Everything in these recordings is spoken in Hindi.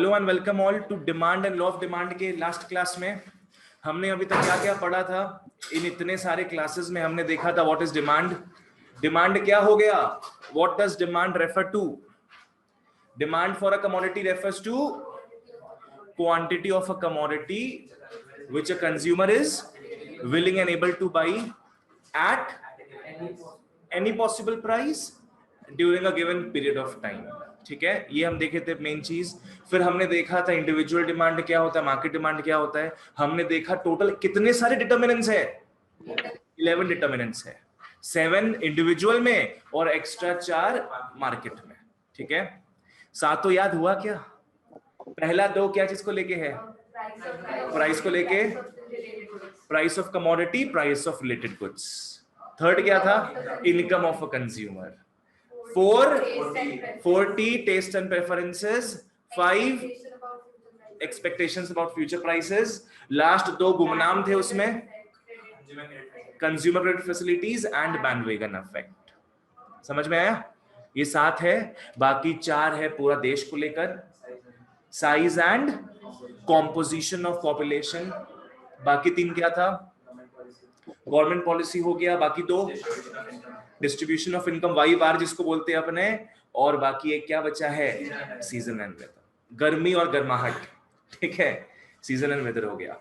Hello and welcome all to demand and law of demand के लास्ट क्लास में हमने अभी तक क्या क्या पढ़ा था। इन इतने सारे क्लासेस में हमने देखा था व्हाट इज डिमांड। डिमांड क्या हो गया? What does demand refer to? Demand for a commodity refers to quantity of a commodity which a consumer is willing and able to buy at any possible price during a given period of time। ठीक है, ये हम देखे थे मेन चीज। फिर हमने देखा था इंडिविजुअल डिमांड क्या होता है, मार्केट डिमांड क्या होता है। हमने देखा टोटल कितने सारे डिटर्मिनेंट्स है, 11 डिटर्मिनेंट्स है, 7 इंडिविजुअल में और एक्स्ट्रा 4 मार्केट में। ठीक है, सातों याद हुआ क्या? पहला दो क्या चीज को लेके है? प्राइस को लेके, price of commodity, price of related goods. Third क्या था? Income of a consumer. 4 taste and preferences. 5 expectations about future prices. Last दो गुमनाम थे उसमें, consumer credit facilities and bandwagon effect. समझ में आया? ये 7 है, बाकी 4 है पूरा देश को लेकर, size and composition of population. बाकी 3 क्या था? गवर्नमेंट पॉलिसी हो गया। बाकी 2 डिस्ट्रीब्यूशन ऑफ इनकम, वाई बार जिसको बोलते हैं अपने, और बाकी एक क्या बचा है? सीजन एंड वेदर, गर्मी और गर्माहट। ठीक है, सीजन एंड वेदर हो गया।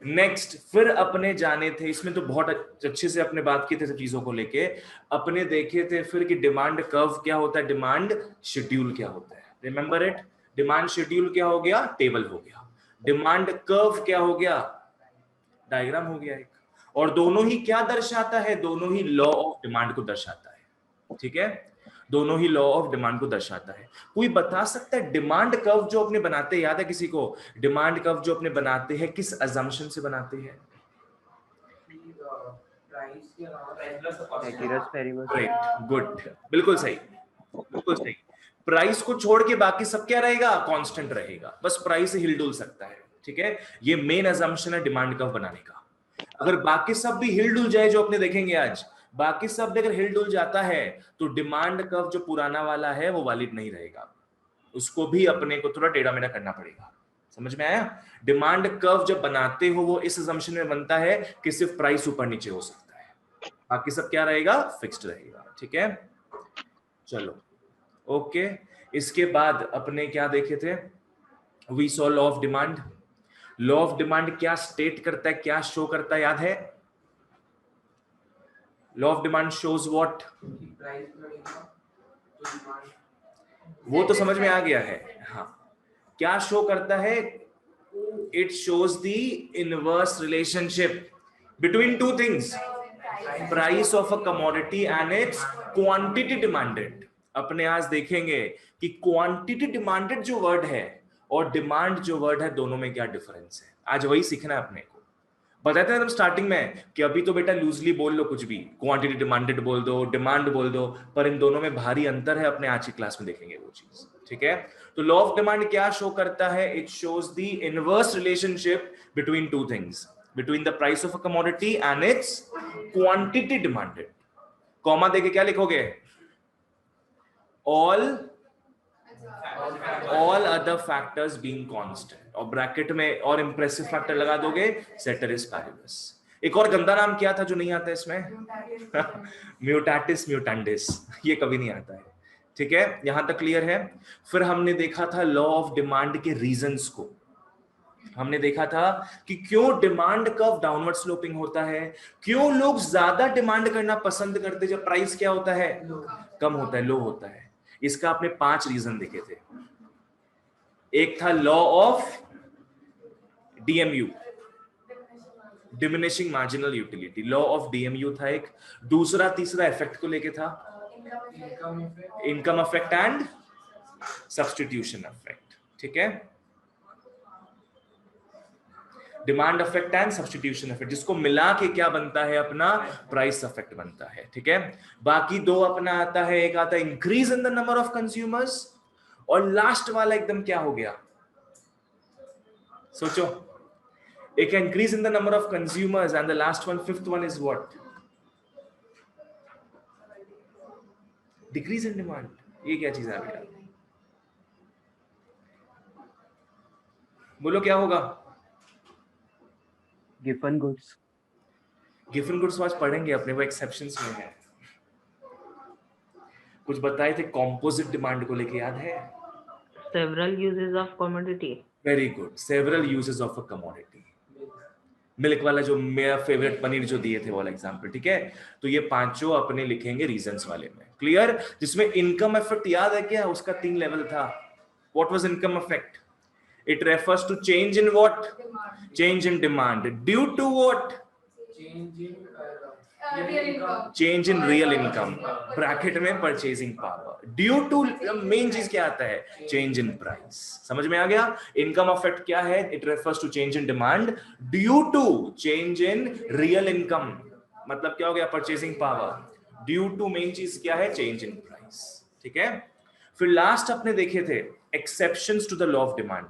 नेक्स्ट फिर अपने जाने थे, इसमें तो बहुत अच्छे से अपने बात की थे सब चीजों को लेके। अपने देखे थे फिर कि डिमांड कर्व क्या होता है, डिमांड शेड्यूल क्या होता है। रिमेंबर इट, डिमांड शेड्यूल क्या हो गया? टेबल हो गया। डिमांड कर्व क्या हो गया? डायग्राम हो गया एक। और दोनों ही क्या दर्शाता है? दोनों ही लॉ ऑफ डिमांड को दर्शाता है। ठीक है, दोनों ही लॉ ऑफ डिमांड को दर्शाता है। कोई बता सकता है डिमांड कर्व जो अपने बनाते हैं, याद है किसी को? डिमांड कर्व जो अपने बनाते हैं किस अजम्पशन से बनाते हैं? गुड, बिल्कुल सही, बिल्कुल सही। प्राइस को छोड़ के बाकी सब क्या रहेगा? कांस्टेंट रहेगा, बस प्राइस हिल डुल सकता है। ठीक है, ये मेन अजम्पशन है डिमांड कर्व बनाने का। अगर बाकी सब भी हिल डुल जाए, जो अपने देखेंगे आज, बाकी सब अगर हिल डुल जाता है तो डिमांड कर्व जो पुराना वाला है वो वैलिड नहीं रहेगा, उसको भी अपने को थोड़ा टेढ़ा मेढ़ा करना पड़ेगा। समझ में आया? डिमांड कर्व जब बनाते हो वो इस असम्पशन में बनता है कि सिर्फ प्राइस ऊपर नीचे हो सकता है, बाकी सब क्या रहेगा? फिक्स्ड रहेगा। ठीक है, चलो ओके। इसके बाद अपने क्या देखे थे? We saw law of demand. Law of demand क्या स्टेट करता है, क्या शो करता है, याद है? Law of demand shows what? वो तो समझ में आ गया है। हाँ, क्या शो करता है? It shows the inverse relationship between two things, price of a commodity and it's quantity demanded. अपने आज देखेंगे कि क्वांटिटी डिमांडेड जो वर्ड है और डिमांड जो वर्ड है, दोनों में क्या डिफरेंस है, आज वही सीखना है अपने को। बताते हैं स्टार्टिंग में कि अभी तो बेटा लूजली बोल लो कुछ भी, क्वांटिटी डिमांडेड बोल दो, डिमांड बोल दो, पर इन दोनों में भारी अंतर है, अपने आज की क्लास में देखेंगे वो चीज। ठीक है, तो लॉ ऑफ डिमांड क्या शो करता है? It shows the inverse relationship between two things, between the price of a commodity and it's quantity demanded. Comma देके क्या लिखोगे? All other factors being constant, और ब्रैकेट में और इंप्रेसिव फैक्टर लगा दोगे, सेटरिस पैरिबस। एक और गंदा नाम क्या था जो नहीं आता इसमें? म्यूटेटिस म्यूटेंडिस, ये कभी नहीं आता है। ठीक है, यहां तक क्लियर है? फिर हमने देखा था लॉ ऑफ डिमांड के रीजंस को। हमने देखा था कि क्यों डिमांड कर्व डाउनवर्ड स्लोपिंग होता है, क्यों लोग ज्यादा डिमांड करना पसंद करते जब प्राइस क्या होता है? कम होता है, लो होता है। इसका आपने 5 रीजन देखे थे। एक था law of DMU, diminishing marginal utility, law of DMU था एक। दूसरा तीसरा इफेक्ट को लेके था, income effect and substitution effect. ठीक है, demand effect and substitution effect, जिसको मिला के क्या बनता है? अपना प्राइस इफेक्ट बनता है। ठीक है, बाकी 2 अपना आता है, एक आता है increase in the number of consumers, और लास्ट वाला एकदम क्या हो गया? सोचो, एक increase in the number of consumers and the last one, fifth one is what? Decrease in demand. ये क्या चीज है बेटा? बोलो क्या होगा? Given goods. गिवन गुड्स आज पढ़ेंगे अपने, वो एक्सेप्शंस में है। कुछ बताए थे कॉम्पोजिट डिमांड को लेके, याद है? Several uses of commodity. Very good, several uses of a commodity. Milk वाला जो मेरा फेवरेट पनीर जो दिए थे वो वाला एग्जांपल, ठीक है? तो ये पांचों अपने लिखेंगे रीजंस वाले में, क्लियर? जिसमें इनकम इफेक्ट याद है क्या? उसका 3 लेवल था। What was income effect? It refers to change in what? Change in demand due to what? Change in real income, bracket में purchasing power, due to main चीज क्या आता है? Change in price. समझ में आ गया? इनकम इफेक्ट क्या है? It refers to change in demand due to change in real income. मतलब क्या हो गया? Purchasing power. Due to main चीज क्या है? चेंज इन प्राइस, ठीक है? फिर लास्ट अपने देखे थे exceptions to the law of demand,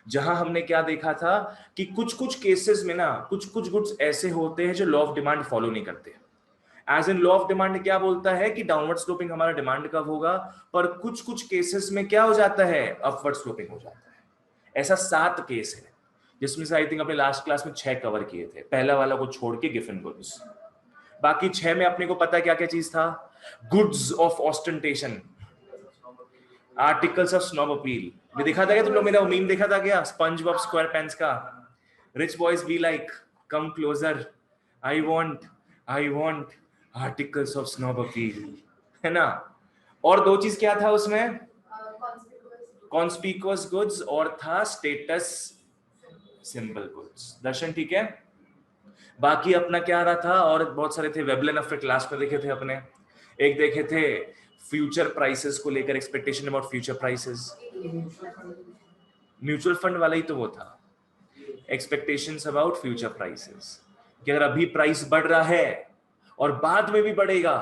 जहां हमने क्या देखा था कि कुछ कुछ केसेस में ना कुछ कुछ गुड्स ऐसे होते हैं जो लॉ ऑफ डिमांड फॉलो नहीं करते। As in law of demand क्या बोलता है कि डाउनवर्ड स्लोपिंग हमारा डिमांड कब होगा, पर कुछ कुछ केसेस में क्या हो जाता है? अपवर्ड स्लोपिंग हो जाता है। ऐसा 7 केस है, जिसमें से आई थिंक अपने लास्ट क्लास में 6 कवर किए थे, पहला वाला को छोड़ के गिवन गुड्स। बाकी 6 में अपने को पता है क्या क्या चीज था? Goods of ostentation, articles of snob appeal. मैं दिखा था क्या तुम लोग? मेरा मीम देखा था क्या स्पंज बॉब स्क्वायर पेंस का? Rich boys be like, come closer, I want articles of snob appeal, है ना? और 2 चीज क्या था उसमें? कॉन्स्पिकुअस गुड्स और था स्टेटस सिंबल गुड्स। दर्शन ठीक है? बाकी अपना क्या रहा था? और बहुत सारे थे, वेबलन इफेक्ट लास्ट में देखे थे अपने। एक देखे थे फ्यूचर प्राइसेस को लेकर, expectation about future prices. Mutual fund वाला ही तो वो था, एक्सपेक्टेशंस अबाउट फ्यूचर प्राइसेस, कि अगर अभी प्राइस बढ़ रहा है और बाद में भी बढ़ेगा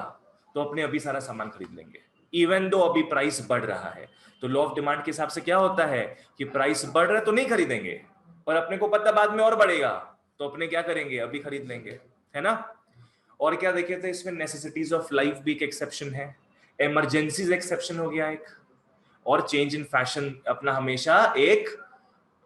तो अपने अभी सारा सामान खरीद लेंगे, इवन दो अभी प्राइस बढ़ रहा है। तो लॉ ऑफ डिमांड के हिसाब से क्या होता है कि प्राइस बढ़ रहा है तो नहीं खरीदेंगे, और अपने को पता बाद में और बढ़ेगा तो अपने क्या करेंगे? अभी खरीद लेंगे, है ना? और क्या देखे थे इसमें? नेसेसिटीज ऑफ लाइफ भी एक एक्सेप्शन है, इमरजेंसीज एक्सेप्शन हो गया एक, और चेंज इन फैशन अपना हमेशा एक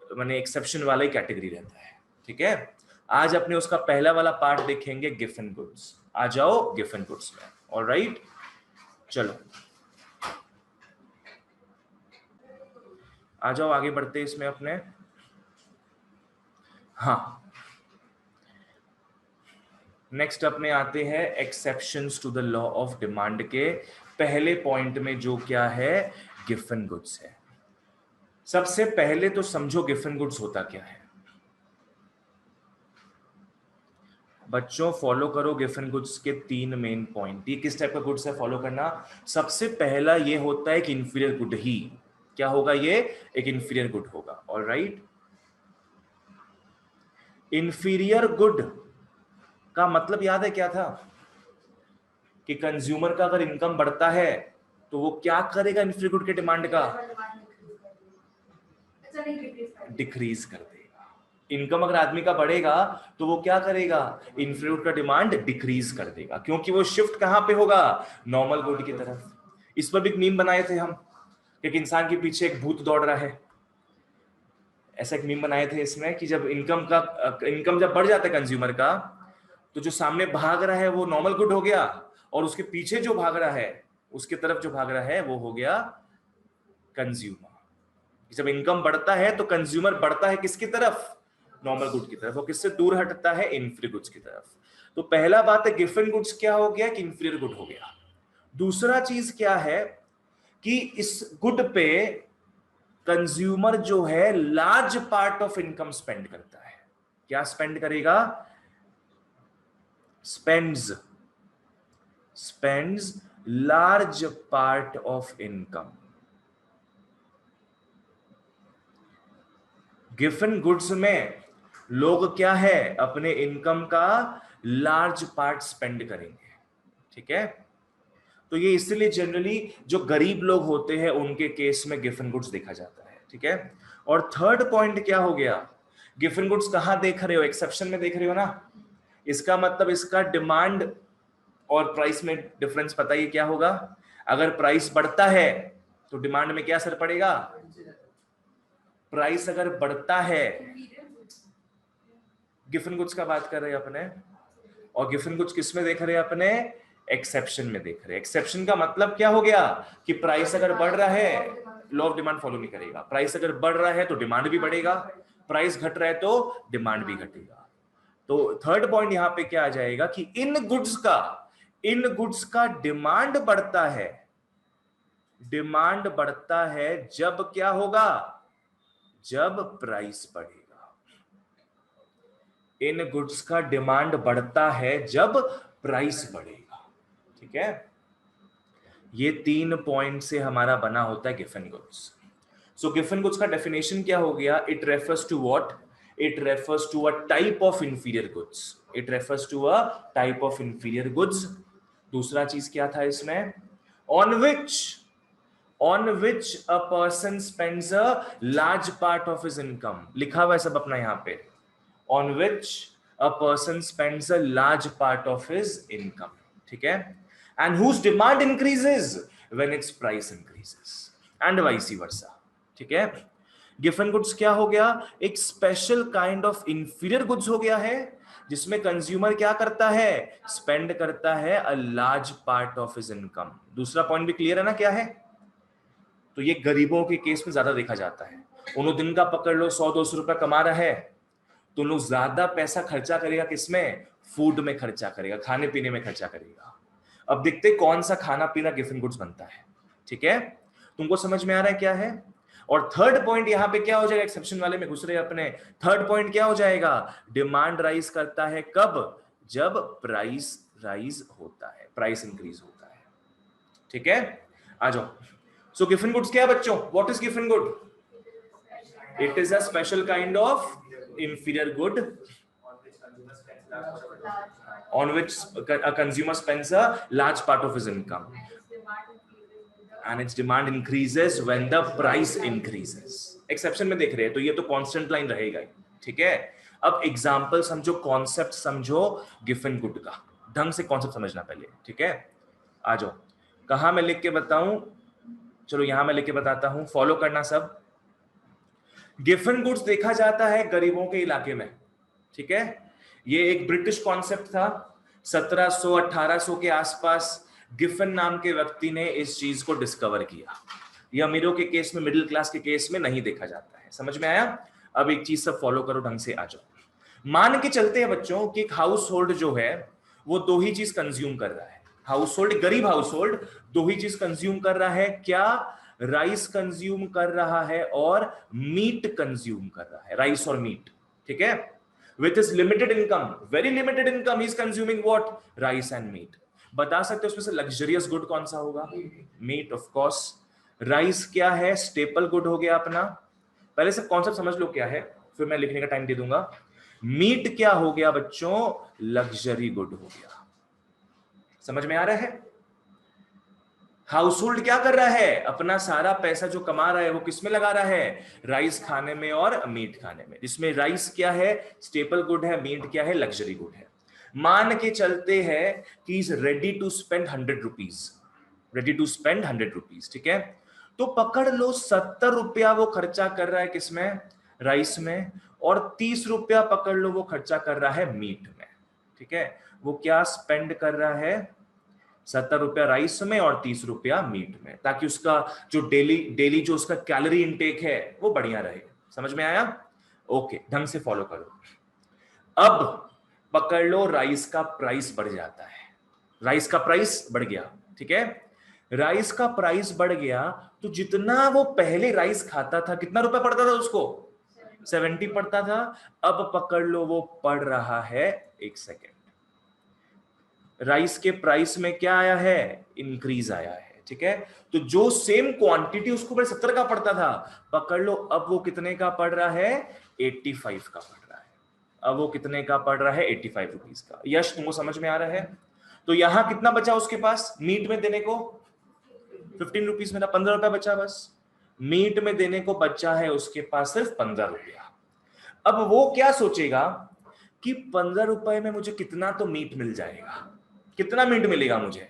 माने एक्सेप्शन वाला ही कैटेगरी रहता है, ठीक है? आज अपने उसका पहला वाला पार्ट देखेंगे गिवन गुड्स। आ जाओ गिवन गुड्स में, ऑलराइट? चलो आ जाओ, आगे बढ़ते इसमें अपने। हाँ, नेक्स्ट अपने आते हैं exceptions to the law of demand के पहले पॉइंट में, जो क्या है? गिवन गुड्स है। सबसे पहले तो समझो गिवन गुड्स होता क्या है। बच्चों फॉलो करो गिवन गुड्स के 3 मेन पॉइंट। ये किस टाइप का गुड्स है फॉलो करना? सबसे पहला ये होता है कि इंफीरियर गुड ही क्या होगा? ये एक इंफीरियर गुड होगा, ऑलराइट? इंफीरियर गुड का मतलब याद है क्या था? कि कंज्यूमर का अगर इनकम बढ़ता है तो वो क्या करेगा? इंफीरियर गुड के डिमांड का डिक्रीज कर देगा। इनकम अगर आदमी का बढ़ेगा तो वो क्या करेगा? इंफीरियर गुड का डिमांड डिक्रीज कर देगा, क्योंकि वो शिफ्ट कहां पे होगा? नॉर्मल गुड की तरफ। इस पर भी एक मीम बनाए थे हम, एक इंसान के पीछे एक भूत दौड़ रहा है। ऐसा एक मीम बनाए थे इसमें कि जब इनकम जब बढ़ जाता है कंज्यूमर का, तो जो सामने भाग रहा है वो नॉर्मल गुड हो गया, और उसके पीछे जो भाग रहा है, उसके तरफ जो भाग रहा है वो हो गया कंज्यूमर। जब इनकम बढ़ता है तो कंज्यूमर बढ़ता है किसकी तरफ? नॉर्मल गुड की तरफ। वो किससे दूर हटता है? इंफीरियर गुड्स की तरफ। तो पहला बात है गिवन गुड्स क्या हो गया? कि इंफीरियर गुड हो गया। दूसरा चीज क्या है कि इस गुड पे कंज्यूमर जो है large part of income spend करता है। क्या स्पेंड करेगा? Spends large part of income. Given goods में लोग क्या है? अपने इनकम का लार्ज पार्ट स्पेंड करेंगे, ठीक है? तो ये इसलिए जनरली जो गरीब लोग होते हैं उनके केस में गिवन गुड्स देखा जाता है, ठीक है? और थर्ड पॉइंट क्या हो गया? गिवन गुड्स कहां देख रहे हो? एक्सेप्शन में देख रहे हो ना? इसका मतलब इसका डिमांड और प्राइस में डिफरेंस पता ही क्या होगा? अगर प्राइस बढ़ता है तो डिमांड में क्या असर पड़ेगा? प्राइस अगर बढ़ता है, गिवन गुड्स का बात कर रहे हैं अपने, और गिवन गुड्स किस में देख रहे हैं अपने, एक्सेप्शन में देख रहे हैं। एक्सेप्शन का मतलब क्या हो गया कि प्राइस अगर बढ़ रहा है, लॉ ऑफ डिमांड फॉलो नहीं करेगा। प्राइस अगर बढ़ रहा है तो डिमांड भी बढ़ेगा, प्राइस घट रहा है तो डिमांड भी घटेगा। तो थर्ड पॉइंट यहां पे क्या आ जाएगा कि इन गुड्स का डिमांड बढ़ता है, डिमांड बढ़ता है जब क्या होगा, जब प्राइस बढ़ेगा। इन गुड्स का डिमांड बढ़ता है जब प्राइस बढ़ेगा। ठीक है, ये 3 पॉइंट से हमारा बना होता है given goods. So given goods का डेफिनेशन क्या हो गया, it refers to what, it refers to a type of inferior goods, it refers to a type of inferior goods. दूसरा चीज क्या था इसमें, on which a person spends a large part of his income, लिखा हुआ है सब अपना यहां पे, on which a person spends a large part of his income, ठीक है, and whose demand increases when its price increases and vice versa, ठीक है। गिवन गुड्स क्या हो गया, एक special kind of inferior goods हो गया है, जिसमें कंज्यूमर क्या करता है, स्पेंड करता है अ large part of his income. दूसरा पॉइंट भी क्लियर है ना क्या है, तो ये गरीबों के केस में ज्यादा देखा जाता है। उन्होंने दिन का पकड़ लो 100-200 रुपया कमा रहा है, तो लोग ज्यादा पैसा खर्चा करेगा किसमें, फूड में खर्चा करेगा, खाने पीने में खर्चा करेगा। अब देखते कौन सा खाना पीना गिवन गुड्स बनता है, ठीक है, तुमको समझ में आ रहा है क्या है। और थर्ड पॉइंट यहां पे क्या हो जाएगा, एक्सेप्शन वाले में घुस रहे अपने, थर्ड पॉइंट क्या हो जाएगा, डिमांड राइज करता है कब, जब प्राइस राइज होता है, प्राइस इंक्रीज होता है, ठीक है। आ जाओ, सो गिवन गुड्स क्या है बच्चों, what is given good, it is a special kind of inferior good on which a consumer spends a large part of his income and its demand increases when the price increases। Exception में देख रहे हैं तो ये तो कांस्टेंट लाइन रहेगा ही, ठीक है। अब एग्जांपल समझो, कॉन्सेप्ट समझो गिवन गुड का, ढंग से कॉन्सेप्ट समझना पहले, ठीक है। आ जाओ, कहां मैं लिख के बताऊं, चलो यहां मैं लिख के बताता हूं, फॉलो करना सब। गिवन गुड्स देखा जाता है गरीबों के इलाके में, ठीक है। ये एक ब्रिटिश कॉन्सेप्ट था, 1700-1800 के आसपास गिफन नाम के व्यक्ति ने इस चीज को डिस्कवर किया। यह अमीरों के केस में, मिडिल क्लास के केस में नहीं देखा जाता है, समझ में आया। अब एक चीज सब फॉलो करो ढंग से, आ जाओ। मान के चलते हैं बच्चों कि एक हाउस होल्ड जो है वो दो ही चीज कंज्यूम कर रहा है, हाउस होल्ड, गरीब हाउस होल्ड दो ही चीज कंज्यूम कर रहा है, क्या, राइस कंज्यूम कर रहा है और मीट कंज्यूम कर रहा है, राइस और मीट, ठीक है। With his limited income, very limited income, he is consuming what, rice and meat. बता सकते हो उसमें से लग्जरियस गुड कौन सा होगा, मीट ऑफ कोर्स। राइस क्या है, स्टेपल गुड हो गया अपना, पहले सब कॉन्सेप्ट समझ लो क्या है, फिर मैं लिखने का टाइम दे दूंगा। मीट क्या हो गया बच्चों, लग्जरी गुड हो गया, समझ में आ रहा है। हाउस होल्ड क्या कर रहा है, अपना सारा पैसा जो कमा रहा है वो किस में लगा रहा है, राइस खाने में और मीट खाने में, जिसमें राइस क्या है, स्टेपल गुड है, मीट क्या है, लग्जरी गुड है। मान के चलते हैं कि is ready to spend 100 rupees, ready to spend 100 rupees, ठीक है। तो पकड़ लो 70 रुपया वो खर्चा कर रहा है किसमें, राइस में, और 30 रुपया पकड़ लो वो खर्चा कर रहा है मीट में, ठीक है। वो क्या स्पेंड कर रहा है, 70 रुपया राइस में और 30 रुपया मीट में, ताकि उसका जो डेली जो उसका कैलोरी इनटेक है वो बढ़िया रहे, समझ में आया। ओके, ढंग से फॉलो करो। अब पकड़ लो राइस का प्राइस बढ़ जाता है, राइस का प्राइस बढ़ गया, ठीक है। राइस का प्राइस बढ़ गया तो जितना वो पहले राइस खाता था, कितना रुपया पड़ता था उसको, 70 पड़ता था। अब पकड़ लो वो पड़ रहा है, एक सेकेंड, राइस के प्राइस में क्या आया है, इंक्रीज आया है, ठीक है। तो जो सेम क्वांटिटी उसको पहले 70 का पड़ता था, पकड़ लो अब वो कितने का पड़ रहा है, 85 का पड़ रहा है। अब वो कितने का पड़ रहा है, 85 रुपीज का। यश तुमको समझ में आ रहा है। तो यहां कितना बचा उसके पास, मीट में देने को 15 रुपीज में, 15 रुपया बचा बस, मीट में देने को बचा है उसके पास सिर्फ 15 रुपया। अब वो क्या सोचेगा कि 15 रुपए में मुझे कितना तो मीट मिल जाएगा, कितना मीट मिलेगा मुझे,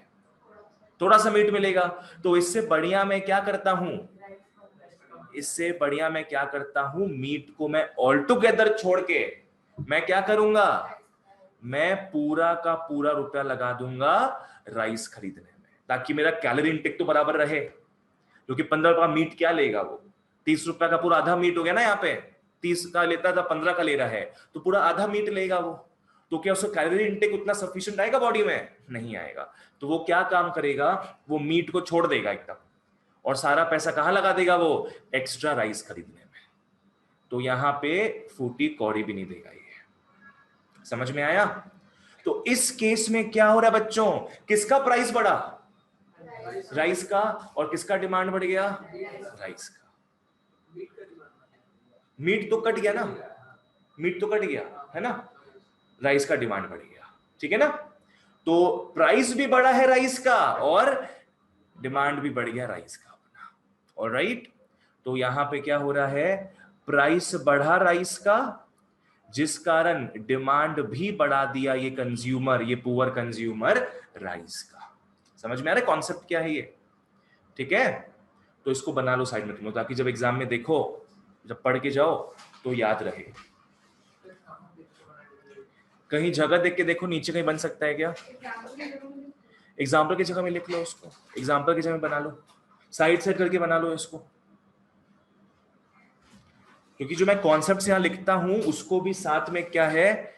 थोड़ा सा मीट मिलेगा, तो इससे बढ़िया मैं क्या करता हूं, इससे बढ़िया मैं क्या करता हूं, मीट को मैं ऑल टुगेदर छोड़ के मैं क्या करूंगा, मैं पूरा का पूरा रुपया लगा दूंगा राइस खरीदने में, ताकि मेरा कैलोरी इंटेक तो बराबर रहे। क्योंकि 15 रुपया मीट क्या लेगा वो, 30 रुपया का पूरा आधा मीट हो गया ना, यहाँ पे 30 का लेता था 15 का ले रहा है, तो पूरा आधा मीट लेगा वो। तो क्या उसका कैलोरी इंटेक उतना सफिशिएंट आएगा बॉडी में? नहीं आएगा। तो वो क्या काम करेगा, वो मीट को छोड़ देगा एकदम, और सारा पैसा कहां लगा देगा वो, एक्स्ट्रा राइस खरीदने में। तो यहां पे फूटी कौड़ी भी नहीं देगा ये। समझ में आया? तो इस केस में क्या हो रहा है बच्चों, किसका प्राइस बढ़ा, राइस का, और किसका डिमांड बढ़ गया, राइस का। मीट तो कट गया ना, मीट तो कट गया है ना, राइस का डिमांड बढ़ गया, ठीक है ना। तो प्राइस भी बढ़ा है राइस का और डिमांड भी बढ़ गया राइस का अपना। ऑलराइट, तो यहां पे क्या हो रहा है, प्राइस बढ़ा राइस का, जिस कारण डिमांड भी बढ़ा दिया ये कंज्यूमर, ये पुअर कंज्यूमर राइस का। समझ में आ रहा है कॉन्सेप्ट क्या है ये? ठीक है, तो इसको बना लो साइड में तुम, ताकि जब एग्जाम में देखो, जब पढ़ के जाओ तो याद रहे। कहीं जगह देख के देखो, नीचे कहीं बन सकता है क्या? एग्जाम्पल की जगह में लिख लो उसको, एग्जाम्पल की जगह में बना लो, साइड साइड करके बना लो इसको। क्योंकि जो मैं कॉन्सेप्ट यहां लिखता हूं उसको भी साथ में क्या है,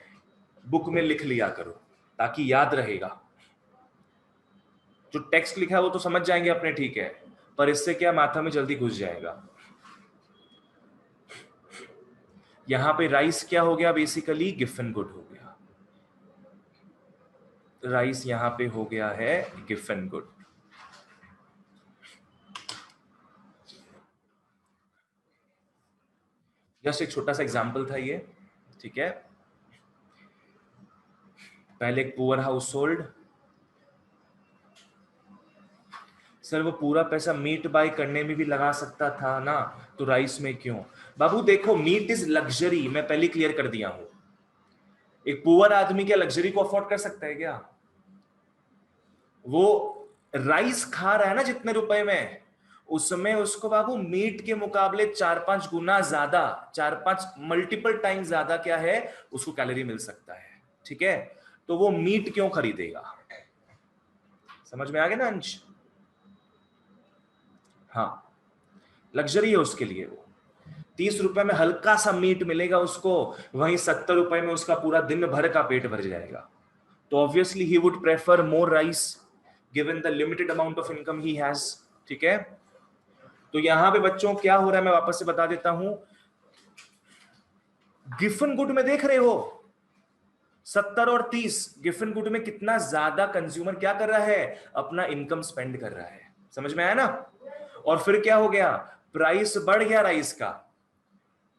बुक में लिख लिया करो, ताकि याद रहेगा। जो टेक्स्ट लिखा है वो तो समझ जाएंगे अपने, ठीक है, पर इससे क्या माथा में जल्दी घुस जाएगा। यहां पे राइस क्या हो गया, बेसिकली गिफन गुड हो गया, राइस यहां पे हो गया है गिफन गुड। जस्ट एक छोटा सा एग्जांपल था ये, ठीक है। पहले एक पुअर हाउस होल्ड, सर वो पूरा पैसा मीट बाय करने में भी लगा सकता था ना, तो राइस में क्यों? बाबू देखो, मीट इज लग्जरी, मैं पहले क्लियर कर दिया हूं। एक पुअर आदमी क्या लग्जरी को अफोर्ड कर सकता है क्या? वो राइस खा रहा है ना जितने रुपए में, उसमें उसको बाबू मीट के मुकाबले 4-5 गुना ज्यादा, 4-5 मल्टीपल टाइम ज्यादा क्या है, उसको कैलोरी मिल सकता है, ठीक है। तो वो मीट क्यों खरीदेगा? समझ में आ गया ना अंश? हाँ, लग्जरी है उसके लिए। वो 30 रुपए में हल्का सा मीट मिलेगा उसको, वहीं 70 रुपए में उसका पूरा दिन भर का पेट भर जाएगा। तो obviously he would prefer more rice given the limited amount of income he has, ठीक है। तो यहां पे बच्चों क्या हो रहा है मैं वापस से बता देता हूं। गिफन गुड में देख रहे हो 70 और 30, गिफन गुड में कितना ज्यादा कंज्यूमर क्या कर रहा है, अपना इनकम स्पेंड कर रहा है। समझ में आया ना? और फिर क्या हो गया, प्राइस बढ़ गया राइस का,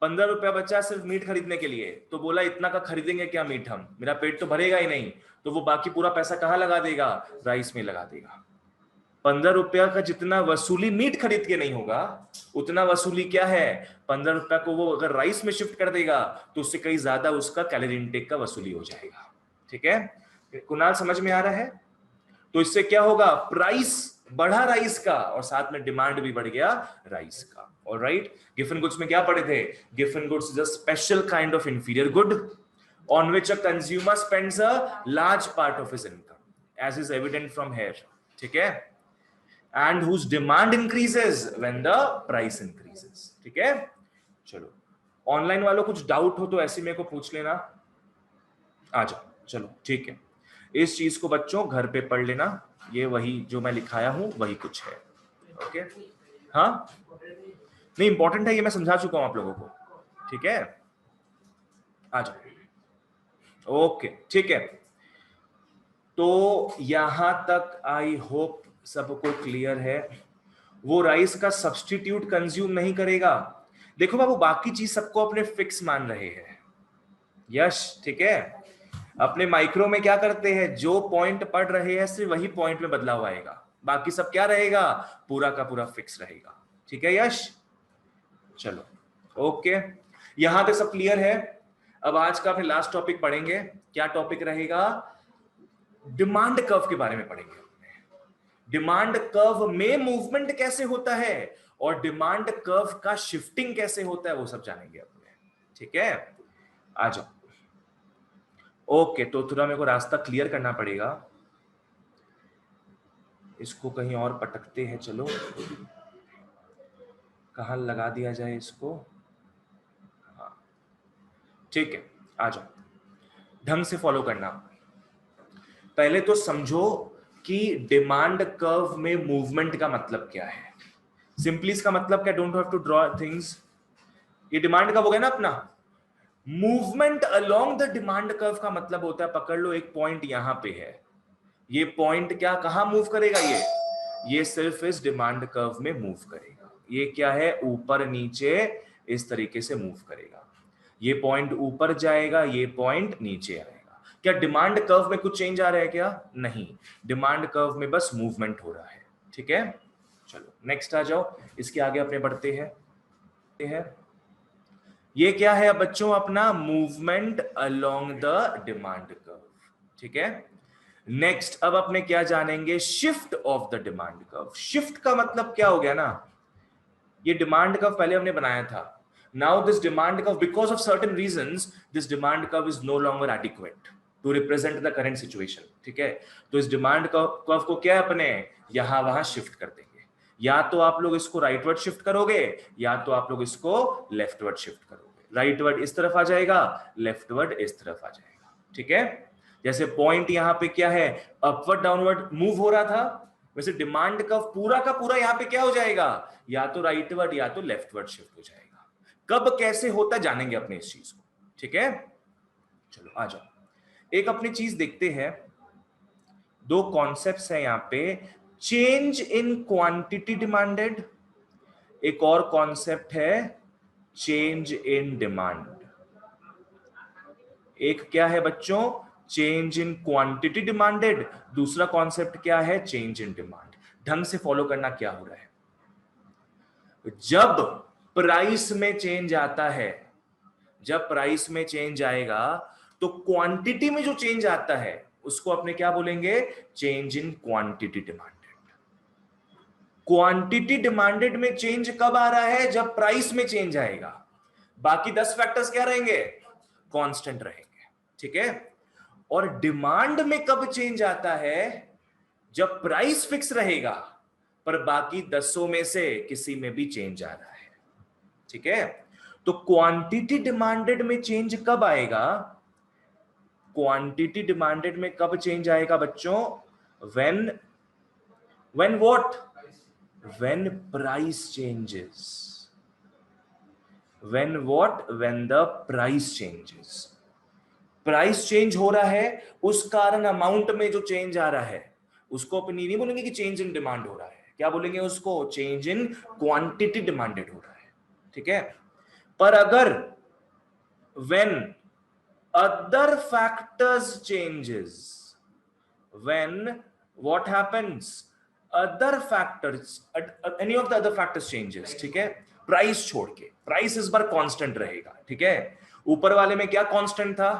15 रुपया बचा सिर्फ मीट खरीदने के लिए, तो बोला इतना का खरीदेंगे क्या मीट हम, मेरा पेट तो भरेगा ही नहीं। तो वो बाकी पूरा पैसा कहां लगा देगा, राइस में लगा देगा। 15 रुपया का जितना वसूली मीट खरीद के नहीं होगा, उतना वसूली क्या है, 15 रुपया को वो अगर राइस में शिफ्ट कर देगा तो उससे कहीं ज्यादा उसका कैलोरी इंटेक का वसूली हो जाएगा, ठीक है। कुणाल समझ में आ रहा है? तो इससे क्या होगा, प्राइस बढ़ा राइस का और साथ में डिमांड भी बढ़ गया राइस का। ऑलराइट, गिफन गुड्स में क्या पढ़े थे, Giffen goods is a special kind of inferior good on which a consumer spends a large part of his income, as is evident from here, ठीक है, and whose demand increases when the price increases, ठीक है। चलो, ऑनलाइन वालों कुछ डाउट हो तो ऐसे मेरे को पूछ लेना, आ जाओ। चलो ठीक है, इस चीज को बच्चों घर पे पढ़ लेना, ये वही जो मैं लिखाया हूं वही कुछ है, ओके। हाँ नहीं, इंपॉर्टेंट है ये, मैं समझा चुका हूं आप लोगों को, ठीक है। आ जाओ, ओके ठीक है। तो यहां तक आई होप सबको क्लियर है। वो राइस का सब्स्टिट्यूट कंज्यूम नहीं करेगा। देखो बाबू, बाकी चीज सबको अपने फिक्स मान रहे हैं, यश, ठीक है। अपने माइक्रो में क्या करते हैं, जो पॉइंट पढ़ रहे हैं सिर्फ वही पॉइंट में बदलाव आएगा, बाकी सब क्या रहेगा, पूरा का पूरा फिक्स रहेगा, ठीक है यश। चलो ओके, यहां तक सब क्लियर है। अब आज का अपने लास्ट टॉपिक पढ़ेंगे, क्या टॉपिक रहेगा, डिमांड कर्व के बारे में पढ़ेंगे। डिमांड कर्व में मूवमेंट कैसे होता है और डिमांड कर्व का शिफ्टिंग कैसे होता है वो सब जानेंगे अपने, ठीक है। आ जाओ। ओके, तो थोड़ा मेरे को रास्ता क्लियर करना पड़ेगा, इसको कहीं और पटकते हैं, चलो कहाँ लगा दिया जाए इसको, हाँ ठीक है। आ जाओ, ढंग से फॉलो करना। पहले तो समझो कि डिमांड कर्व में मूवमेंट का मतलब क्या है। सिंपली इसका मतलब क्या, don't have to draw things. ये डिमांड कर्व हो गया ना अपना, movement along the demand curve का मतलब होता है, पकड़ लो एक पॉइंट यहां पे है, ये पॉइंट क्या कहां मूव करेगा, ये सिर्फ इस डिमांड कर्व में मूव करेगा। ये क्या है, ऊपर नीचे इस तरीके से मूव करेगा। ये पॉइंट ऊपर जाएगा, ये पॉइंट नीचे आएगा। क्या डिमांड कर्व में कुछ चेंज आ रहा है क्या, नहीं, डिमांड कर्व में बस मूवमेंट हो रहा है, ठीक है। चलो नेक्स्ट आ जाओ, इसके आगे अपने बढ़ते हैं। ये क्या है बच्चों, अपना movement along the demand curve, ठीक है। नेक्स्ट अब अपने क्या जानेंगे, shift of the demand curve. Shift का मतलब क्या हो गया ना, ये डिमांड कर्व पहले हमने बनाया था, now this demand curve because of certain reasons this demand curve is no longer adequate to represent the current situation, ठीक है। तो इस डिमांड कर्व को क्या है अपने यहां वहां शिफ्ट कर देंगे, या तो आप लोग इसको राइटवर्ड शिफ्ट करोगे या तो आप लोग इसको लेफ्टवर्ड शिफ्ट करोगे। राइटवर्ड इस तरफ आ जाएगा, लेफ्टवर्ड इस तरफ आ जाएगा, ठीक है। जैसे पॉइंट यहां पे क्या है, अपवर्ड डाउनवर्ड मूव हो रहा था, वैसे डिमांड कर्व पूरा का पूरा यहां पे क्या हो जाएगा, या तो राइटवर्ड या तो लेफ्टवर्ड शिफ्ट हो जाएगा। कब कैसे होता है जानेंगे अपने इस चीज को, ठीक है। चलो आ जाओ, एक अपनी चीज देखते हैं, दो कॉन्सेप्ट्स है यहां पे, चेंज इन क्वांटिटी डिमांडेड, एक और कॉन्सेप्ट है चेंज इन डिमांड। एक क्या है बच्चों, चेंज इन क्वांटिटी डिमांडेड, दूसरा कॉन्सेप्ट क्या है, चेंज इन डिमांड। ढंग से फॉलो करना क्या हो रहा है, जब प्राइस में चेंज आता है, जब प्राइस में चेंज आएगा तो क्वांटिटी में जो चेंज आता है उसको अपने क्या बोलेंगे, change in quantity demanded. Quantity demanded में चेंज कब आ रहा है, जब प्राइस में चेंज आएगा, बाकी 10 फैक्टर्स क्या रहेंगे, कांस्टेंट रहेंगे, ठीक है। और डिमांड में कब चेंज आता है, जब प्राइस फिक्स रहेगा पर बाकी 10 में से किसी में भी चेंज आ रहा है, ठीक है। तो क्वांटिटी डिमांडेड में चेंज कब आएगा, क्वांटिटी डिमांडेड में कब चेंज आएगा बच्चों, when what, when price changes, when what, when the price changes। Price change हो रहा है उस कारण अमाउंट में जो चेंज आ रहा है उसको अपन नहीं बोलेंगे कि चेंज इन डिमांड हो रहा है, क्या बोलेंगे उसको, चेंज इन क्वांटिटी डिमांडेड हो रहा है, ठीक है। पर अगर when other factors changes, when what happens, other factors, any of the other factors changes, ठीक है। प्राइस छोड़ के, प्राइस इस बार कांस्टेंट रहेगा, ठीक है। ऊपर वाले में क्या कांस्टेंट था,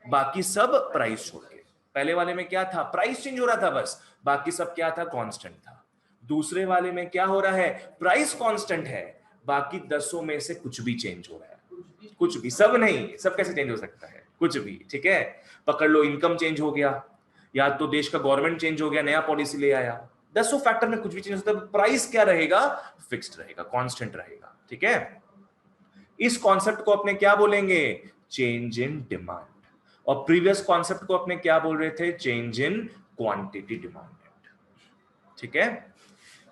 बाकी सब प्राइस छोड़ के, पहले वाले में क्या था, प्राइस चेंज हो रहा था बस, बाकी सब क्या था, कांस्टेंट था। दूसरे वाले में क्या हो रहा है, प्राइस कांस्टेंट है, बाकी 10 में से कुछ भी चेंज हो रहा है, कुछ भी, सब नहीं, सब कैसे चेंज हो सकता है, कुछ भी, ठीक है। पकड़ लो इनकम चेंज हो गया, या तो देश का गवर्नमेंट चेंज हो गया, नया पॉलिसी ले आया, 10 फैक्टर में कुछ भी चेंज होता है, प्राइस क्या रहेगा, फिक्स्ड रहेगा, कांस्टेंट रहेगा, ठीक है। इस कॉन्सेप्ट को अपने क्या बोलेंगे, चेंज इन डिमांड। और प्रीवियस कॉन्सेप्ट को अपने क्या बोल रहे थे, चेंज इन क्वांटिटी डिमांडेड, ठीक है।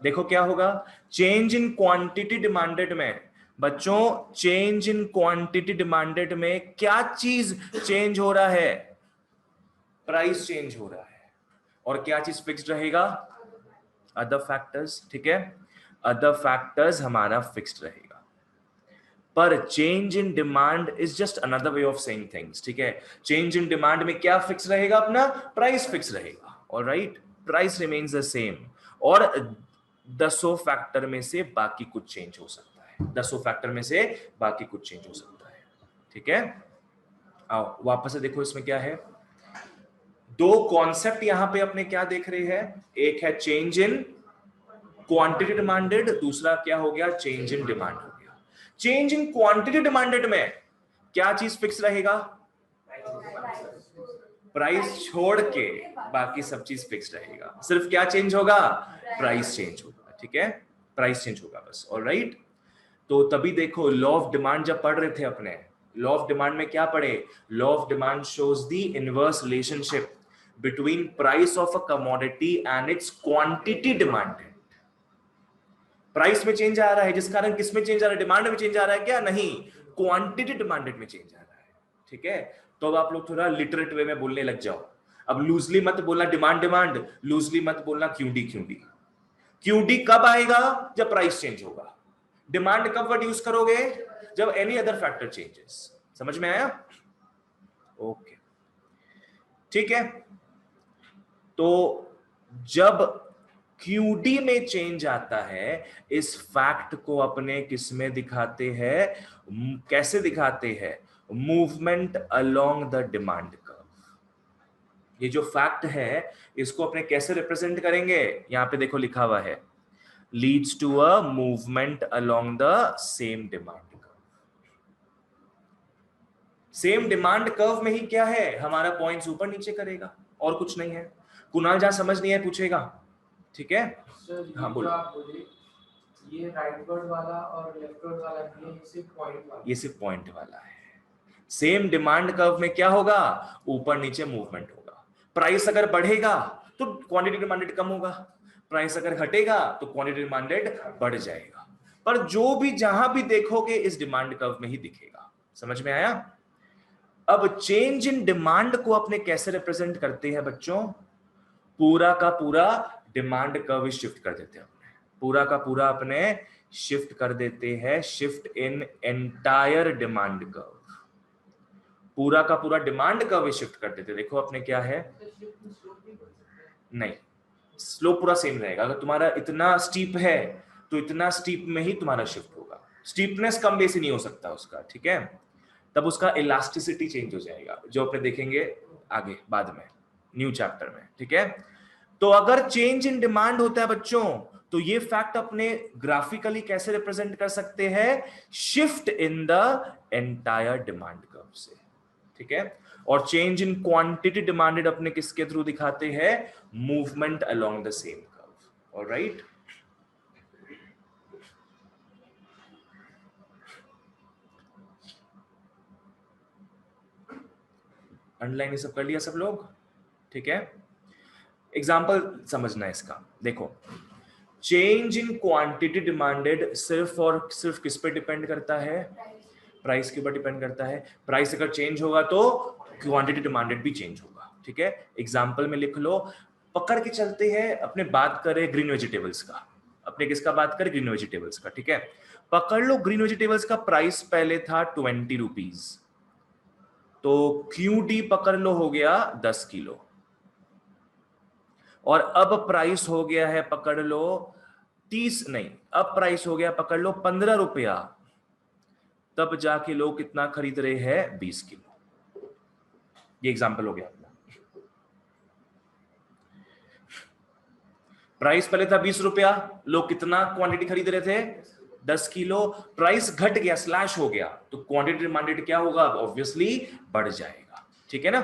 देखो क्या होगा, चेंज इन क्वांटिटी डिमांडेड में बच्चों, चेंज इन क्वांटिटी डिमांडेड में क्या चीज चेंज हो रहा है, प्राइस चेंज हो रहा है, और क्या चीज फिक्स्ड रहेगा, अदर फैक्टर्स, ठीक है। अदर फैक्टर्स हमारा फिक्स्ड रहेगा, पर change in demand is just another way of saying things, ठीक है। चेंज इन डिमांड में क्या फिक्स रहेगा, अपना प्राइस फिक्स रहेगा, alright, price remains the same, और 10 फैक्टर में से बाकी कुछ चेंज हो सकता है, 10 फैक्टर में से बाकी कुछ चेंज हो सकता है, ठीक है। आओ वापस से देखो इसमें क्या है, दो कॉन्सेप्ट यहां पे अपने क्या देख रहे हैं, एक है चेंज इन क्वांटिटी डिमांडेड, दूसरा क्या हो गया, चेंज इन डिमांड हो गया। चेंज इन क्वांटिटी डिमांडेड में क्या चीज फिक्स रहेगा, प्राइस छोड़ के बाकी सब चीज फिक्स रहेगा, सिर्फ क्या चेंज होगा, प्राइस चेंज होगा, ठीक है, प्राइस चेंज होगा बस। ऑलराइट, तो तभी देखो लॉ ऑफ डिमांड जब पढ़ रहे थे अपने, लॉ ऑफ डिमांड में क्या पढ़े, law of demand shows the inverse relationship between price of a commodity and it's quantity demanded. Price में चेंज आ रहा है, जिस कारण किस में चेंज आ रहा है, डिमांड में चेंज आ रहा है क्या, नहीं, क्वांटिटी डिमांडेड में चेंज आ रहा है, ठीक है। तो अब आप लोग थोड़ा लिटरेट वे में बोलने लग जाओ, अब लूजली मत बोलना डिमांड डिमांड, लूजली मत बोलना क्यूडी क्यूडी। क्यूडी कब आएगा, जब प्राइस चेंज होगा। डिमांड कब वर्ड यूज करोगे, जब एनी अदर फैक्टर चेंजेस। समझ में आया, ओके, ठीक है। तो जब क्यूडी में चेंज आता है, इस फैक्ट को अपने किस में दिखाते हैं, कैसे दिखाते हैं, movement along the demand curve. ये जो फैक्ट है इसको अपने कैसे रिप्रेजेंट करेंगे, यहां पे देखो लिखा हुआ है, leads to a movement along the same demand curve. Same demand curve में ही क्या है, हमारा पॉइंट्स ऊपर नीचे करेगा, और कुछ नहीं है। कुणाल जहां समझ नहीं है पूछेगा, ठीक है। हाँ बोलो। ये राइट वर्ड वाला और लेफ्ट वर्ड वाला नहीं है, ये सिर्फ पॉइंट वाला, ये सिर्फ पॉइंट वाला है। सेम डिमांड कर्व में क्या होगा, ऊपर नीचे मूवमेंट होगा। प्राइस अगर बढ़ेगा तो क्वांटिटी डिमांडेड कम होगा, प्राइस अगर घटेगा तो क्वांटिटी डिमांडेड बढ़ जाएगा। पर जो भी जहां भी देखोगे इस डिमांड कर्व में ही दिखेगा। समझ में आया। अब चेंज इन डिमांड को अपने कैसे रिप्रेजेंट करते हैं बच्चों, पूरा का पूरा डिमांड कर्व शिफ्ट कर देते हैं अपने, पूरा का पूरा अपने शिफ्ट कर देते हैं, shift in entire demand curve, पूरा का पूरा डिमांड कर्व शिफ्ट कर देते हैं। देखो अपने क्या है, नहीं स्लोप पूरा सेम रहेगा। अगर तुम्हारा इतना स्टीप है तो इतना स्टीप में ही तुम्हारा शिफ्ट होगा, स्टीपनेस कम बेसी नहीं हो सकता उसका, ठीक है। तब उसका इलास्टिसिटी चेंज हो जाएगा, जो अपने देखेंगे आगे बाद में न्यू चैप्टर में, ठीक है। तो अगर चेंज इन डिमांड होता है बच्चों, तो ये फैक्ट अपने ग्राफिकली कैसे रिप्रेजेंट कर सकते हैं, shift in the entire demand curve से, ठीक है। और चेंज इन क्वांटिटी डिमांडेड अपने किसके थ्रू दिखाते हैं, movement along the same curve. Alright, underline ये सब कर लिया सब लोग, ठीक है। एग्जाम्पल समझना है इसका, देखो चेंज इन क्वांटिटी डिमांडेड सिर्फ और सिर्फ किस पे डिपेंड करता है, प्राइस के ऊपर डिपेंड करता है। प्राइस अगर चेंज होगा तो क्वांटिटी डिमांडेड भी चेंज होगा, ठीक है। एग्जाम्पल में लिख लो, पकड़ के चलते हैं, अपने बात करें ग्रीन वेजिटेबल्स का, अपने किसका बात करें, ग्रीन वेजिटेबल्स का, ठीक है। पकड़ लो ग्रीन वेजिटेबल्स का प्राइस पहले था 20 रुपीज, तो क्यूडी पकड़ लो हो गया 10 किलो, और अब प्राइस हो गया है पकड़ लो 30 नहीं, अब प्राइस हो गया पकड़ लो 15 रुपया, तब जाके लोग कितना खरीद रहे हैं, 20 किलो। ये एग्जांपल हो गया अपना। प्राइस पहले था 20 रुपया, लोग कितना क्वांटिटी खरीद रहे थे, 10 किलो। प्राइस घट गया, स्लैश हो गया, तो क्वांटिटी डिमांडेड क्या होगा, ऑब्वियसली बढ़ जाएगा, ठीक है ना।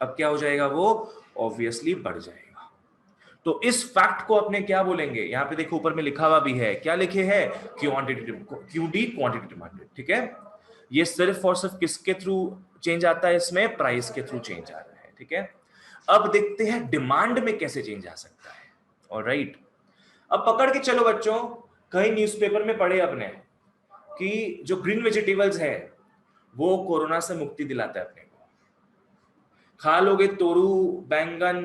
अब क्या हो जाएगा, वो ऑब्वियसली बढ़ जाएगा। तो इस फैक्ट को अपने क्या बोलेंगे, यहां पे देखो ऊपर में लिखा हुआ भी है, क्या लिखे है, क्वांटिटी क्यूडी क्वांटिटी डिमांडेड, ठीक है। ये सिर्फ और सिर्फ किसके थ्रू चेंज आता है, इसमें प्राइस के थ्रू चेंज आ रहा है, ठीक है। अब देखते हैं डिमांड में कैसे चेंज आ सकता है। ऑलराइट, अब पकड़ के चलो बच्चों, कहीं न्यूज़पेपर में पढ़े अपने कि जो ग्रीन वेजिटेबल्स है वो कोरोना से मुक्ति दिलाता है अपने को। खा लोगे तोरू, बैंगन,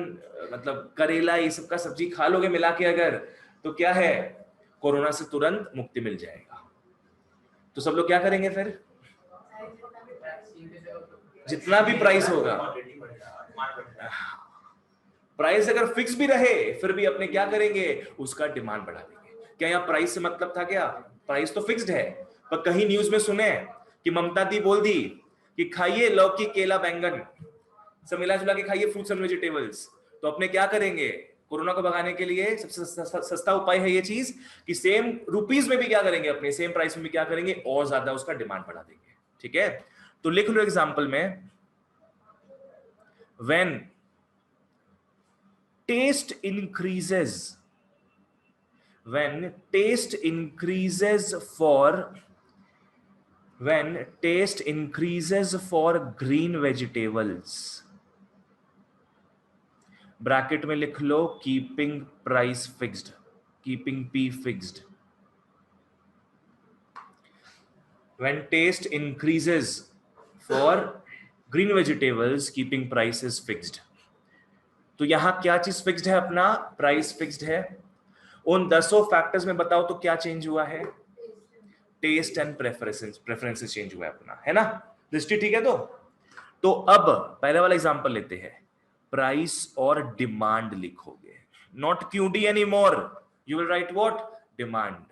मतलब करेला, ये सब का सब्जी खा लोगे मिला के अगर, तो क्या है, कोरोना से तुरंत मुक्ति मिल जाएगा। तो सब लोग क्या करेंगे फिर, जितना भी प्राइस होगा, प्राइस अगर फिक्स भी रहे फिर भी अपने क्या करेंगे, उसका डिमांड बढ़ा देंगे। क्या यहाँ प्राइस से मतलब था क्या, प्राइस तो फिक्स्ड है, पर कहीं न्यूज में सुने कि ममता दी बोल दी कि खाइए लौकी केला बैंगन सब मिला जुला के खाइए, फ्रूट्स एंड वेजिटेबल्स, तो अपने क्या करेंगे, कोरोना को भगाने के लिए सबसे सस्ता उपाय है ये चीज कि सेम रुपीज में भी क्या करेंगे, अपने सेम प्राइस में भी क्या करेंगे, और ज्यादा उसका डिमांड बढ़ा देंगे। ठीक है, तो लिख लो एग्जांपल में, when taste increases, when taste increases for green vegetables, bracket में लिख लो keeping price fixed, keeping P fixed. when taste increases for green vegetables keeping price is fixed, तो यहां क्या चीज फिक्स्ड है, अपना प्राइस फिक्स्ड है। उन 10 फैक्टर्स में बताओ तो क्या चेंज हुआ है, टेस्ट एंड प्रेफरेंसेस चेंज हुआ है अपना, है ना दृष्टि, ठीक है। तो अब पहले वाला एग्जांपल लेते हैं, प्राइस और डिमांड लिखोगे, not QD any more, you will write what, demand.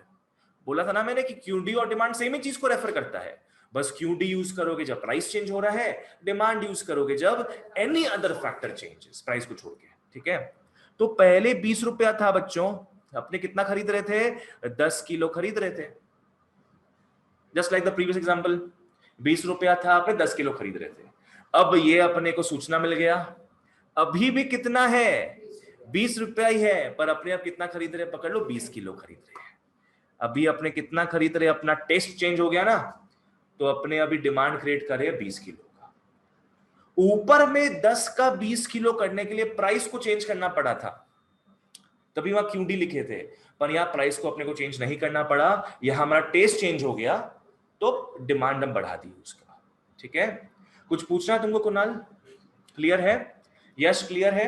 बोला था ना मैंने कि क्यूडी और डिमांड सेम ही चीज को रेफर करता है, बस क्यूडी यूज करोगे जब प्राइस चेंज हो रहा है, डिमांड यूज करोगे जब any other factor changes, price को छोड़ के। ठीक है, तो पहले 20 रुपया था बच्चों, अपने कितना खरीद रहे थे, 10 किलो खरीद रहे थे, just like the previous example, 20 रुपया था, आपने 10 किलो खरीद रहे थे। अब ये अपने को सूचना मिल गया, अभी भी कितना है, 20 रुपया ही है, पर अपने आप कितना खरीद रहे, पकड़ लो 20 किलो खरीद रहे हैं। अभी अपने कितना खरीद रहे, अपना टेस्ट चेंज हो गया ना, तो अपने अभी डिमांड क्रिएट कर रहे हैं 20 किलो का। ऊपर में 10 का 20 किलो करने के लिए प्राइस को चेंज करना पड़ा था, तभी वहां क्यूडी लिखे थे, पर यहां प्राइस को अपने को चेंज नहीं करना पड़ा, यहां हमारा टेस्ट चेंज हो गया तो डिमांड हम बढ़ा दी उसका। ठीक है, कुछ पूछना है तुमको कुणाल, क्लियर है, यश क्लियर है,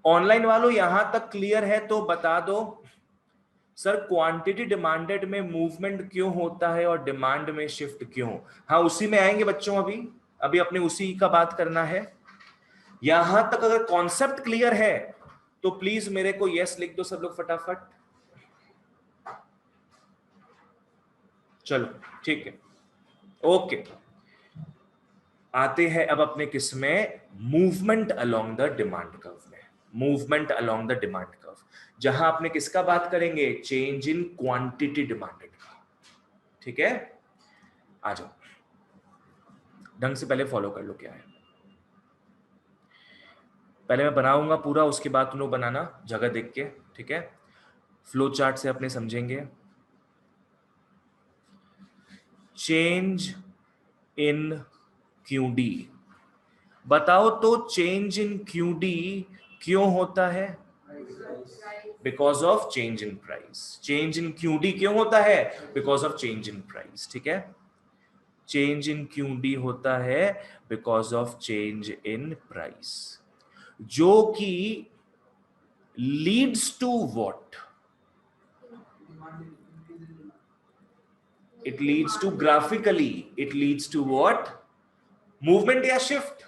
ऑनलाइन वालों यहां तक क्लियर है तो बता दो सर, क्वांटिटी डिमांडेड में मूवमेंट क्यों होता है और डिमांड में शिफ्ट क्यों। हाँ उसी में आएंगे बच्चों, अभी अपने उसी का बात करना है। यहां तक अगर कॉन्सेप्ट क्लियर है तो प्लीज मेरे को यस लिख दो सब लोग फटाफट। चलो ठीक है, ओके, आते हैं अब अपने किस में, movement along the demand curve में, movement along the demand curve, जहां आपने किसका बात करेंगे, चेंज इन क्वांटिटी डिमांडेड का। ठीक है, आ जाओ, ढंग से पहले फॉलो कर लो क्या है, पहले मैं बनाऊंगा पूरा, उसके बाद तुम लोग बनाना जगह देख के। ठीक है, फ्लो चार्ट से अपने समझेंगे। चेंज इन क्यूडी, बताओ तो चेंज इन क्यूडी क्यों होता है, because of change in price. Change in QD क्यों होता है, because of change in price. ठीक है, चेंज इन क्यूडी होता है because of change in price, जो कि leads to what, it leads to graphically, it leads to what, movement या shift,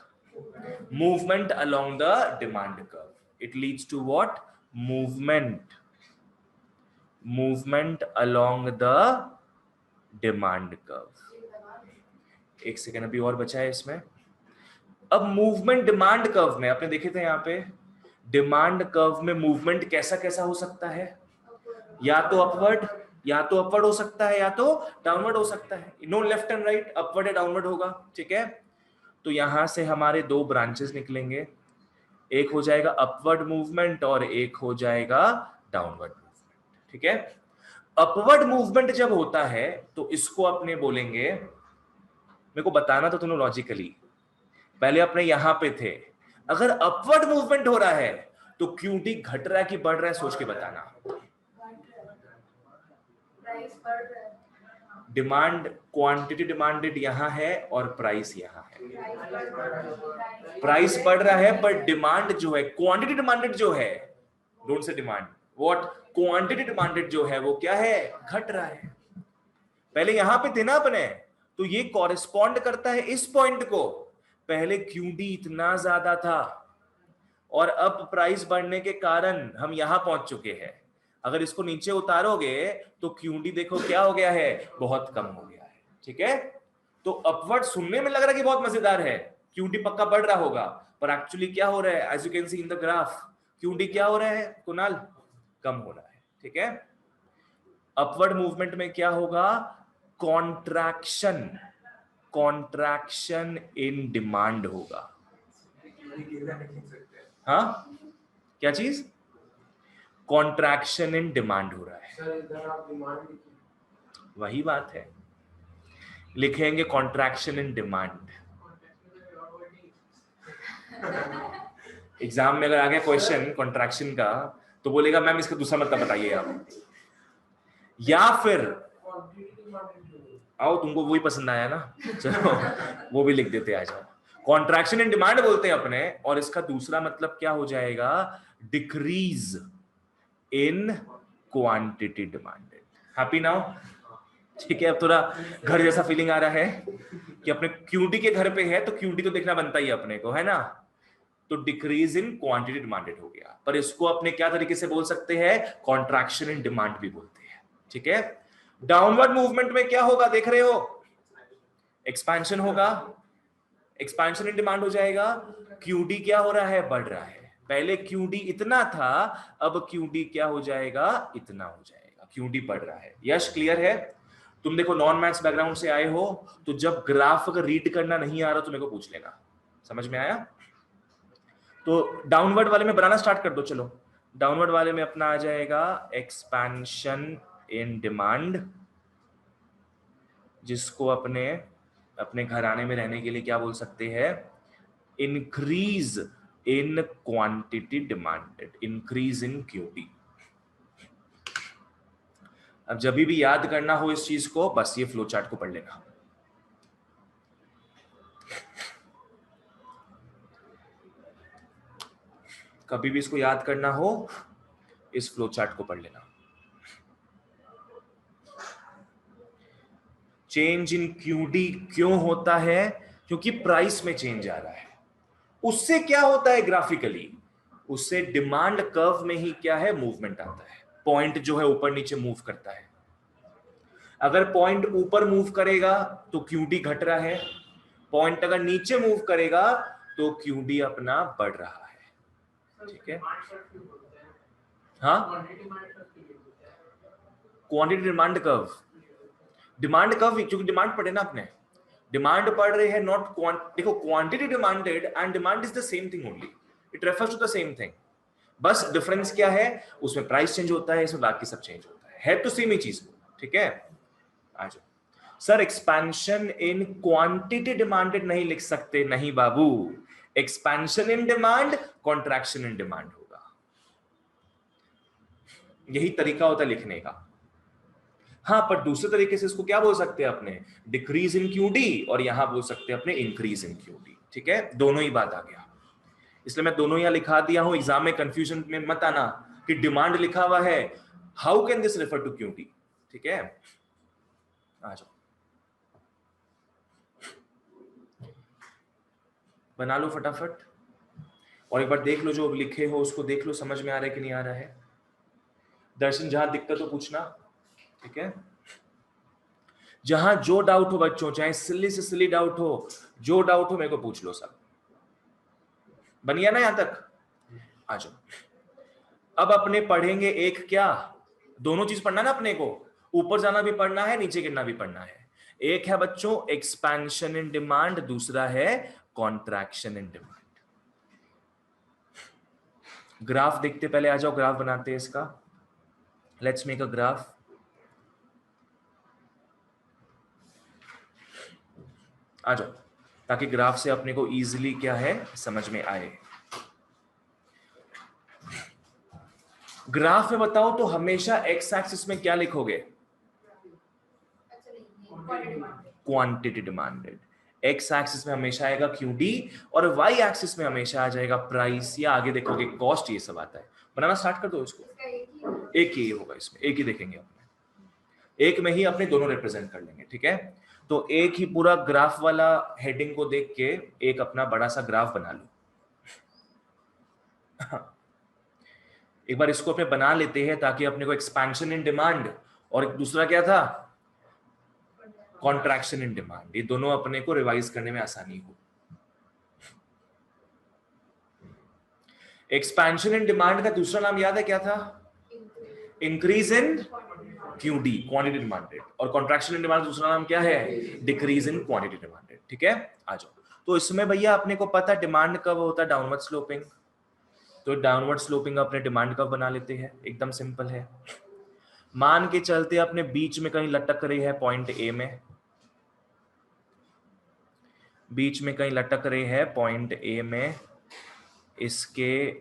movement along the demand curve, it leads to what, movement along the demand curve। एक सेकेंड अभी और बचा है इसमें। अब मूवमेंट डिमांड कर्व में आपने देखे थे, यहाँ पे डिमांड कर्व में मूवमेंट कैसा कैसा हो सकता है, या तो अपवर्ड हो सकता है, या तो डाउनवर्ड हो सकता है, no left and right, upward या डाउनवर्ड होगा। ठीक है, तो यहां से हमारे दो ब्रांचेस निकलेंगे, एक हो जाएगा अपवर्ड मूवमेंट और एक हो जाएगा डाउनवर्ड मूवमेंट। ठीक है, अपवर्ड मूवमेंट जब होता है तो इसको अपने बोलेंगे, मेरे को बताना तो तुम्हें लॉजिकली, पहले अपने यहां पे थे, अगर अपवर्ड मूवमेंट हो रहा है तो क्यूडी घट रहा है कि बढ़ रहा है, सोच के बताना। डिमांड, क्वांटिटी डिमांडेड यहां है और प्राइस यहां है, प्राइस बढ़ रहा है, पर डिमांड जो है, क्वांटिटी डिमांडेड जो है, don't say demand, what, quantity demanded जो है वो क्या है, घट रहा है। पहले यहां पे थे ना अपने, तो ये कॉरेस्पॉन्ड करता है इस पॉइंट को, पहले क्यूडी इतना ज्यादा था और अब प्राइस बढ़ने के कारण हम यहां पहुंच चुके हैं। अगर इसको नीचे उतारोगे तो क्यूडी देखो क्या हो गया है, बहुत कम हो गया है। ठीक है, तो अपवर्ड सुनने में लग रहा है कि बहुत मजेदार है, क्यूडी पक्का बढ़ रहा होगा, पर एक्चुअली क्या हो रहा है, as you can see in the graph, QD क्या हो रहा है कुणाल? कम हो रहा है, ठीक है। अपवर्ड मूवमेंट में क्या होगा? कॉन्ट्रैक्शन, कॉन्ट्रैक्शन इन डिमांड होगा। हाँ, क्या चीज? कॉन्ट्रैक्शन इन डिमांड हो रहा है। सर इधर आप डिमांड लिखिए। वही बात है, लिखेंगे कॉन्ट्रैक्शन इन डिमांड। एग्जाम में अगर आ गया क्वेश्चन कॉन्ट्रैक्शन का तो बोलेगा मैम इसका दूसरा मतलब बताइए आप, या फिर आओ तुमको वही पसंद आया ना, चलो वो भी लिख देते, आ जाओ। कॉन्ट्रैक्शन इन डिमांड बोलते हैं अपने, और इसका दूसरा मतलब क्या हो जाएगा? Decrease in quantity demanded. Happy now? ठीक है, अब थोड़ा घर जैसा फीलिंग आ रहा है कि अपने क्यूडी के घर पे है तो क्यूडी तो देखना बनता ही अपने को, है ना। तो डिक्रीज इन क्वांटिटी डिमांडेड हो गया, पर इसको अपने क्या तरीके से बोल सकते हैं? कॉन्ट्रैक्शन इन डिमांड भी बोलते हैं, ठीक है। डाउनवर्ड मूवमेंट में क्या होगा देख रहे हो? एक्सपेंशन होगा, एक्सपेंशन इन डिमांड हो जाएगा। क्यूडी क्या हो रहा है? बढ़ रहा है। पहले क्यूडी इतना था, अब क्यूडी क्या हो जाएगा? इतना हो जाएगा। क्यूडी बढ़ रहा है। यश क्लियर है? तुम देखो नॉन मैथ्स बैकग्राउंड से आए हो तो जब ग्राफ अगर रीड करना नहीं आ रहा तो मेरे को पूछ लेना। समझ में आया? तो डाउनवर्ड वाले में बनाना स्टार्ट कर दो। चलो डाउनवर्ड वाले में अपना आ जाएगा एक्सपेंशन इन डिमांड, जिसको अपने अपने घराने में रहने के लिए क्या बोल सकते हैं? Increase in quantity demanded, increase in QD. अब जब भी याद करना हो इस चीज को, बस ये फ्लो चार्ट को पढ़ लेना। कभी भी इसको याद करना हो, इस फ्लो चार्ट को पढ़ लेना। चेंज इन क्यूडी क्यों होता है? क्योंकि प्राइस में चेंज आ रहा है। उससे क्या होता है ग्राफिकली? उससे डिमांड कर्व में ही क्या है? मूवमेंट आता है। पॉइंट जो है ऊपर नीचे मूव करता है। अगर पॉइंट ऊपर मूव करेगा तो क्यूडी घट रहा है, पॉइंट अगर नीचे मूव करेगा तो क्यूडी अपना बढ़ रहा है, ठीक है। हाँ, quantity demand curve, demand curve क्योंकि डिमांड पढ़े ना अपने, डिमांड पढ़ रहे हैं नॉट देखो quantity demanded and demand is the same thing only, it refers to the same thing. बस डिफरेंस क्या है? उसमें प्राइस चेंज होता है, इसमें बाकी सब चेंज होता है तो सेम ही चीज, ठीक है। आ जाओ sir, expansion in quantity demanded नहीं लिख सकते? नहीं बाबू, expansion in demand, contraction in demand होगा। यही तरीका होता है लिखने का। हाँ, पर दूसरे तरीके से इसको क्या बोल सकते हैं अपने? डिक्रीज इन क्यूडी, और यहां बोल सकते हैं अपने इंक्रीज इन क्यूडी, ठीक है। दोनों ही बात आ गया, इसलिए मैं दोनों यहां लिखा दिया हूं। एग्जाम में कंफ्यूजन में मत आना कि डिमांड लिखा हुआ है, how can this refer to QD, ठीक है। आ जाओ, बना लो फटाफट, और एक बार देख लो जो लिखे हो उसको देख लो, समझ में आ रहा है कि नहीं आ रहा है। दर्शन जहां दिक्कत हो पूछना, ठीक है। जहां जो डाउट हो बच्चों, चाहे सिली से सिली डाउट हो, जो डाउट हो मेरे को पूछ लो सब। बनिया ना यहां तक? आ जाओ, अब अपने पढ़ेंगे एक क्या, दोनों चीज पढ़ना ना अपने को, ऊपर जाना भी पढ़ना है, नीचे गिरना भी पढ़ना है। एक है बच्चों एक्सपेंशन इन डिमांड, दूसरा है कॉन्ट्रैक्शन इन डिमांड। ग्राफ देखते पहले, आ जाओ ग्राफ बनाते हैं इसका। Let's make a graph. आ जाओ, ताकि ग्राफ से अपने को इजीली क्या है समझ में आए। ग्राफ में बताओ तो हमेशा एक्स एक्सिस में क्या लिखोगे? Quantity demanded. एक्स एक्सिस में हमेशा आएगा क्यूडी, और वाई एक्सिस में हमेशा आ जाएगा प्राइस, या आगे देखोगे कॉस्ट, ये सब आता है। बनाना स्टार्ट कर दो इसको। एक ही होगा इसमें, एक ही देखेंगे अपने, एक में ही अपने दोनों रिप्रेजेंट कर लेंगे, ठीक है। तो एक ही पूरा ग्राफ वाला हेडिंग को देख के एक अपना बड़ा सा ग्राफ बना लो। एक बार इसको अपने बना लेते हैं ताकि अपने को एक्सपेंशन इन डिमांड और दूसरा क्या था? कॉन्ट्रैक्शन इन डिमांड, ये दोनों अपने को रिवाइज करने में आसानी हो। एक्सपेंशन इन डिमांड का दूसरा नाम याद है क्या था? Increase in QD, quantity demanded, और कॉन्ट्रैक्शन इन डिमांड दूसरा नाम क्या है? Decrease in quantity demanded. ठीक है, आ जाओ। तो इसमें भैया अपने को पता डिमांड कब होता है? Downward sloping. तो डाउनवर्ड स्लोपिंग अपने डिमांड कब बना लेते हैं? एकदम सिंपल है, मान के चलते अपने बीच में कहीं लटक रही है पॉइंट ए में, बीच में कहीं लटक रही है पॉइंट ए में, इसके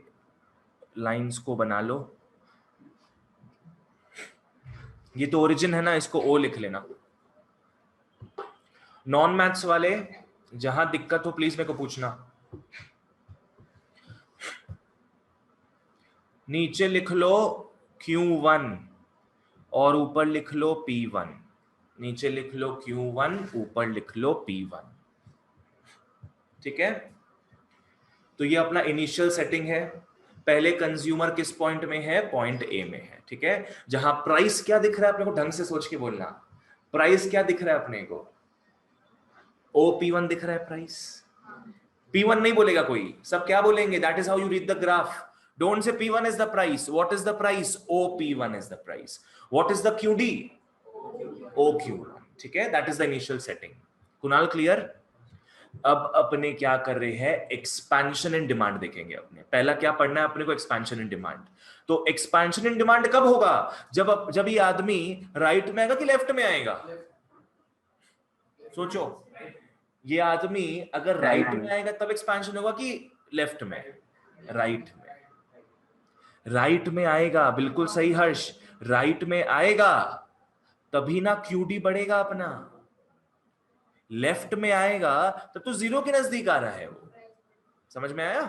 लाइंस को बना लो। ये तो ओरिजिन है ना, इसको ओ लिख लेना। नॉन मैथ्स वाले जहां दिक्कत हो प्लीज मेरे को पूछना। नीचे लिख लो Q1 और ऊपर लिख लो P1। नीचे लिख लो Q1, ऊपर लिख लो P1। ठीक है, तो ये अपना इनिशियल सेटिंग है। पहले कंज्यूमर किस पॉइंट में है? पॉइंट ए में है। ठीक है, जहां प्राइस क्या दिख रहा है अपने को, ढंग से सोच के बोलना, प्राइस क्या दिख रहा है अपने को? OP1 दिख रहा है प्राइस। P1 नहीं बोलेगा कोई, सब क्या बोलेंगे? That is how you read the graph. Don't say P1 is the price. What is the price? OP1 is the price. What is the QD? OQ1। ठीक है, that is the initial setting. Kunal clear? अब अपने क्या कर रहे हैं? एक्सपेंशन इन डिमांड देखेंगे अपने। पहला क्या पढ़ना है अपने को? Expansion in demand. तो एक्सपेंशन इन डिमांड कब होगा? जब ये आदमी राइट में आएगा कि लेफ्ट में आएगा? सोचो, ये आदमी अगर राइट में आएगा तब एक्सपेंशन होगा कि लेफ्ट में? राइट में। राइट में आएगा, बिल्कुल सही हर्ष, राइट में आएगा तभी ना QD बढ़ेगा अपना। लेफ्ट में आएगा तब तो जीरो के नजदीक आ रहा है वो। समझ में आया?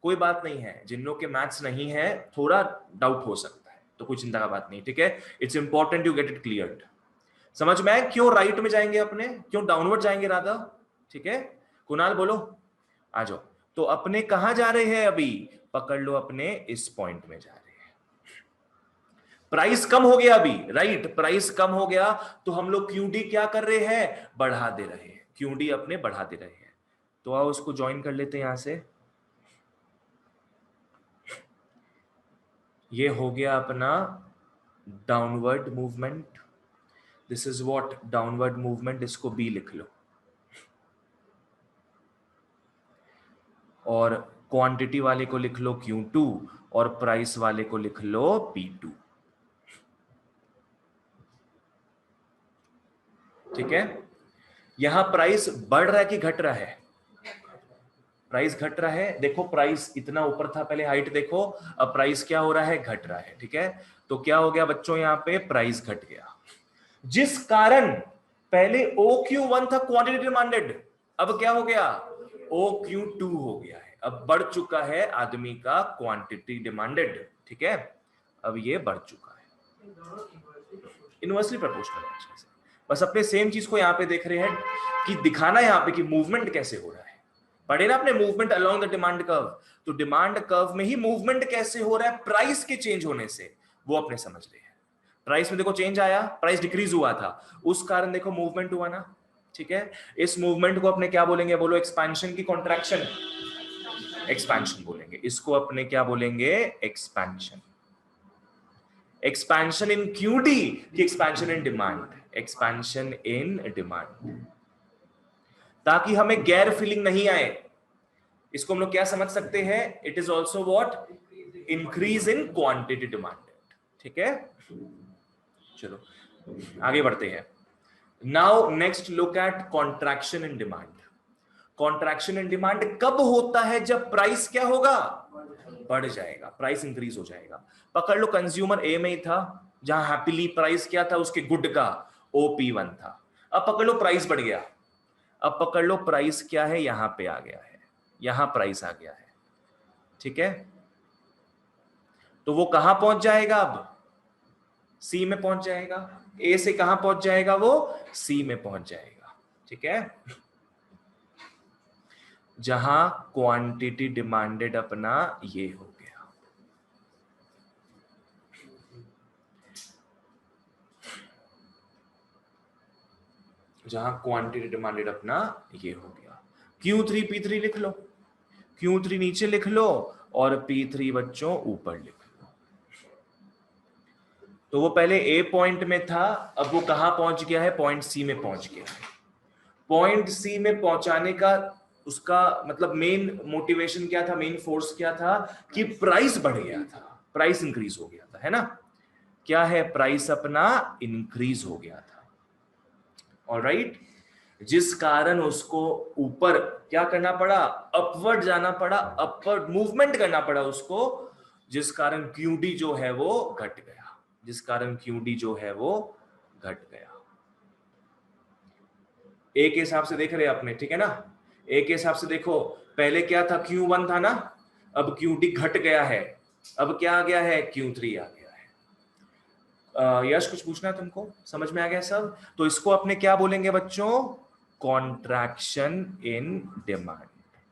कोई बात नहीं है, जिन लोग के मैथ्स नहीं है थोड़ा डाउट हो सकता है, तो कोई चिंता का बात नहीं। ठीक है, it's important you get it cleared. समझ में आया क्यों राइट में जाएंगे अपने, क्यों डाउनवर्ड जाएंगे राधा? ठीक है, कुणाल बोलो, आ जाओ। तो अपने कहां जा रहे हैं अभी? पकड़ लो, अपने इस पॉइंट में जा रहे हैं। प्राइस कम हो गया अभी, राइट? प्राइस कम हो गया तो हम लोग QD क्या कर रहे हैं? बढ़ा दे रहे हैं। QD अपने बढ़ा दे रहे हैं। तो आओ उसको ज्वाइन कर लेते हैं यहां से। ये हो गया अपना downward movement. This is what downward movement, इसको B लिख लो। और क्वांटिटी वाले को लिख लो Q2 और प्राइस वाले को लिख लो P2। ठीक है, यहां प्राइस बढ़ रहा है कि घट रहा है? प्राइस घट रहा है। देखो प्राइस इतना ऊपर था पहले, हाइट देखो, अब प्राइस क्या हो रहा है? घट रहा है। ठीक है, तो क्या हो गया बच्चों? यहां पे प्राइस घट गया, जिस कारण पहले OQ1 था क्वांटिटी डिमांडेड, अब क्या हो गया? OQ2 हो गया है। अब बढ़ चुका है आदमी का क्वांटिटी डिमांडेड। ठीक है, अब ये बढ़ चुका है, इनवर्सली प्रोपोर्शनल है। बस अपने सेम चीज को यहां पे देख रहे हैं कि दिखाना यहां पे कि मूवमेंट कैसे हो रहा है। पढ़े ना अपने movement along the demand curve, तो डिमांड कर्व में ही मूवमेंट कैसे हो रहा है प्राइस के चेंज होने से, वो अपने समझ रहे हैं। प्राइस में देखो चेंज आया, प्राइस डिक्रीज हुआ था, उस कारण देखो मूवमेंट हुआ ना। ठीक है, इस मूवमेंट को अपने क्या बोलेंगे? बोलो, एक्सपेंशन की कॉन्ट्रैक्शन? एक्सपेंशन बोलेंगे। इसको अपने क्या बोलेंगे? एक्सपेंशन। एक्सपेंशन इन QD की expansion in demand? Expansion in demand, ताकि हमें गैर फीलिंग नहीं आए। इसको हम लोग क्या समझ सकते हैं? It is also what? Increase in quantity demanded. ठीक है, चलो आगे बढ़ते हैं। Now next look at contraction in demand. Contraction in demand कब होता है? जब प्राइस क्या होगा? बढ़ जाएगा, प्राइस इंक्रीज हो जाएगा। पकड़ लो कंज्यूमर ए में ही था, जहां हैप्पीली प्राइस क्या था उसके? गुड का OP1 था। अब पकड़ लो प्राइस बढ़ गया, अब पकड़ लो प्राइस क्या है? यहां पे आ गया है, यहां प्राइस आ गया है। ठीक है, तो वो कहां पहुंच जाएगा? अब C में पहुंच जाएगा। A से कहां पहुंच जाएगा? वो C में पहुंच जाएगा। ठीक है, जहां क्वांटिटी डिमांडेड अपना ये हो गया। जहां क्वांटिटी डिमांडेड अपना ये हो गया। Q3 P3 लिख लो। Q3 नीचे लिख लो और P3 बच्चों ऊपर लिख लो। तो वो पहले A पॉइंट में था, अब वो कहां पहुंच गया है? पॉइंट C में पहुंच गया है। पॉइंट C में पहुंचाने का उसका मतलब मेन मोटिवेशन क्या था, मेन फोर्स क्या था कि प्राइस बढ़ गया था, प्राइस इंक्रीज हो गया था, है ना? क्या है? प्राइस अपना इंक्रीज हो गया था। ऑलराइट, जिस कारण उसको ऊपर क्या करना पड़ा? अपवर्ड जाना पड़ा, अपवर्ड मूवमेंट करना पड़ा उसको, जिस कारण क्यूडी जो है वो घट गया, जिस कारण क्यूडी जो है वो घट गया। ए के हिसाब से देख रहे हैं आपने, ठीक है ना? ए के हिसाब से देखो, पहले क्या था? Q1 था ना, अब QD घट गया है, अब क्या आ गया है? Q3 आ गया है। यश कुछ पूछना है तुमको? समझ में आ गया सब? तो इसको अपने क्या बोलेंगे बच्चों? Contraction in demand.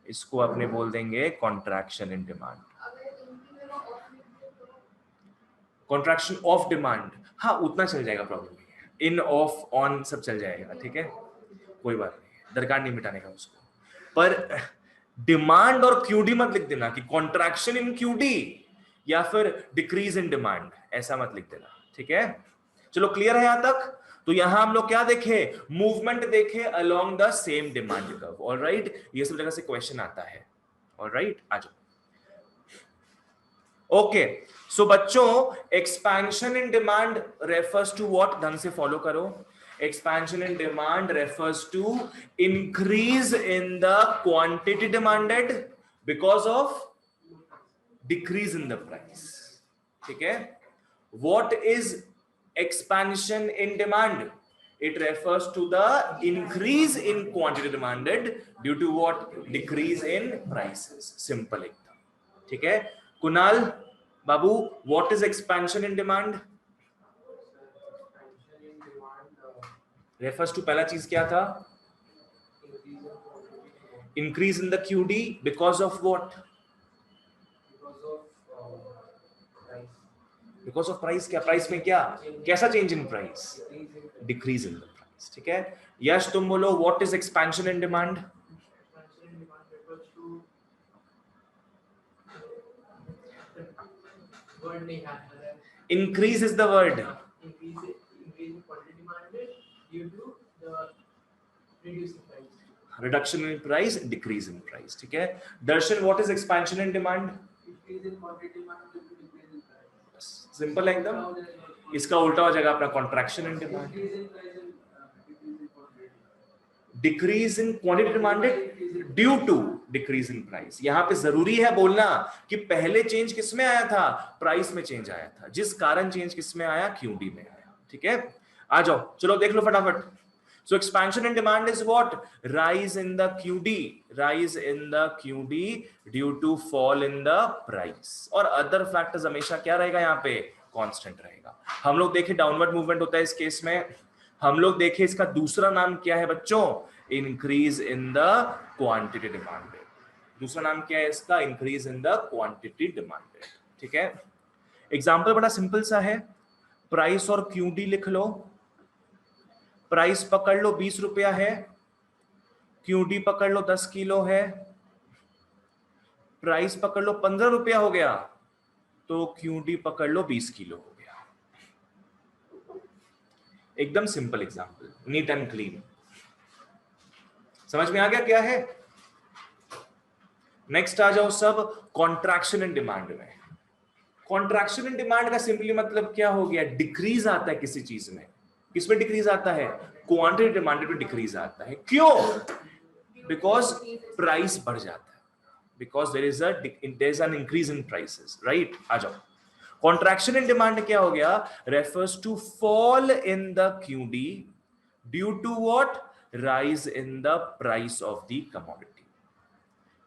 इसको अपने बोल देंगे contraction in demand, contraction of demand. हाँ, उतना चल जाएगा, प्रॉब्लम नहीं है, इन ऑफ ऑन सब चल जाएगा, ठीक है, कोई बात नहीं, दरकार नहीं मिटाने का उसको। पर डिमांड और क्यूडी मत लिख देना कि कॉन्ट्रैक्शन इन क्यूडी या फिर डिक्रीज इन डिमांड, ऐसा मत लिख देना, ठीक है? चलो, क्लियर है यहां तक? तो यहां हम लोग क्या देखे? मूवमेंट देखे along the same demand curve. Alright, ये सब जगह से क्वेश्चन आता है। ऑलराइट, आ जाओ। ओके, सो बच्चों, expansion in demand refers to what? ढंग से फॉलो करो। Expansion in demand refers to increase in the quantity demanded because of decrease in the price. ठीक है? What is expansion in demand? It refers to the increase in quantity demanded due to what? Decrease in prices. Simple एकदम, ठीक है? कुणाल बाबू, what is expansion in demand? Refers to पहला चीज क्या था? Increase in the QD because of what? Because of price. क्या प्राइस में क्या? कैसा change in price? Decrease in the price, ठीक है? यश तुम बोलो, what is expansion in demand? Increase is the word. Reduction in price, decrease in price, ठीक है? Darshan, what is expansion in demand? Simple है एकदम। इसका उल्टा हो जाएगा अपना contraction in demand. Decrease in quantity demanded due to decrease in price. यहां पे जरूरी है बोलना कि पहले चेंज किस में आया था? प्राइस में चेंज आया था, जिस कारण चेंज किस में आया? क्यूडी में आया, ठीक है? आ जाओ, चलो देख लो फटाफट। So expansion in demand is what? Rise in the QD, rise in the QD due to fall in the price. और other factors हमेशा क्या रहेगा यहाँ पे? Constant रहेगा। हम लोग देखें डाउनवर्ड मूवमेंट होता है इस केस में। हम लोग देखें इसका दूसरा नाम क्या है बच्चों? Increase in the quantity demanded. दूसरा नाम क्या है इसका? Increase in the quantity demanded, ठीक है? एग्जाम्पल बड़ा सिंपल सा है, प्राइस और QD लिख लो। प्राइस पकड़ लो 20 रुपया है, क्यूडी पकड़ लो 10 किलो है। प्राइस पकड़ लो 15 रुपया हो गया, तो क्यूडी पकड़ लो 20 किलो हो गया। एकदम simple example, neat and clean. समझ में आ गया क्या है? नेक्स्ट आ जाओ सब, कॉन्ट्रैक्शन इन डिमांड में। कॉन्ट्रैक्शन इन डिमांड का सिंपली मतलब क्या हो गया? डिक्रीज आता है किसी चीज में। किसमें डिक्रीज आता है? क्वांटिटी डिमांडेड में डिक्रीज आता है। क्यों? बिकॉज प्राइस बढ़ जाता है, because there is an increase in prices, right? आ जाओ, कॉन्ट्रैक्शन इन डिमांड क्या हो गया? Refers to fall in the QD due to what? Rise in the price of the commodity,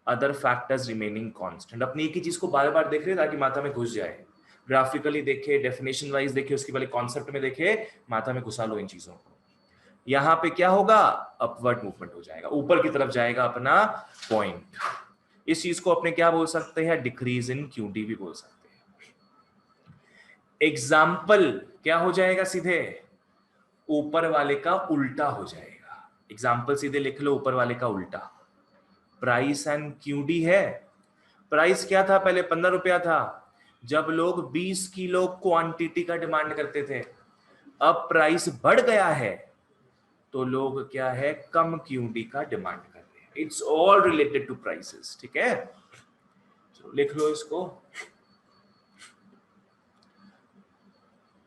other factors remaining constant. अपनी एक ही चीज को बार बार देख रहे ताकि माथा में घुस जाए। ग्राफिकली देखे, डेफिनेशन वाइज देखे, उसके पहले कॉन्सेप्ट में देखे, माथा में घुसा लो इन चीजों को। यहां पे क्या होगा? अपवर्ड मूवमेंट हो जाएगा, ऊपर की तरफ जाएगा अपना पॉइंट। इस चीज को अपने क्या बोल सकते हैं? डिक्रीज इन क्यूडी भी बोल सकते हैं। एग्जाम्पल क्या हो जाएगा? सीधे ऊपर वाले का उल्टा हो जाएगा। एग्जाम्पल सीधे लिख लो, ऊपर वाले का उल्टा। प्राइस एंड क्यूडी है, प्राइस क्या था पहले? 15 रुपया था जब लोग 20 किलो क्वांटिटी का डिमांड करते थे। अब प्राइस बढ़ गया है तो लोग क्या है, कम क्यूडी का डिमांड कर रहे हैं। It's all related to prices, ठीक है। तो लिख लो इसको।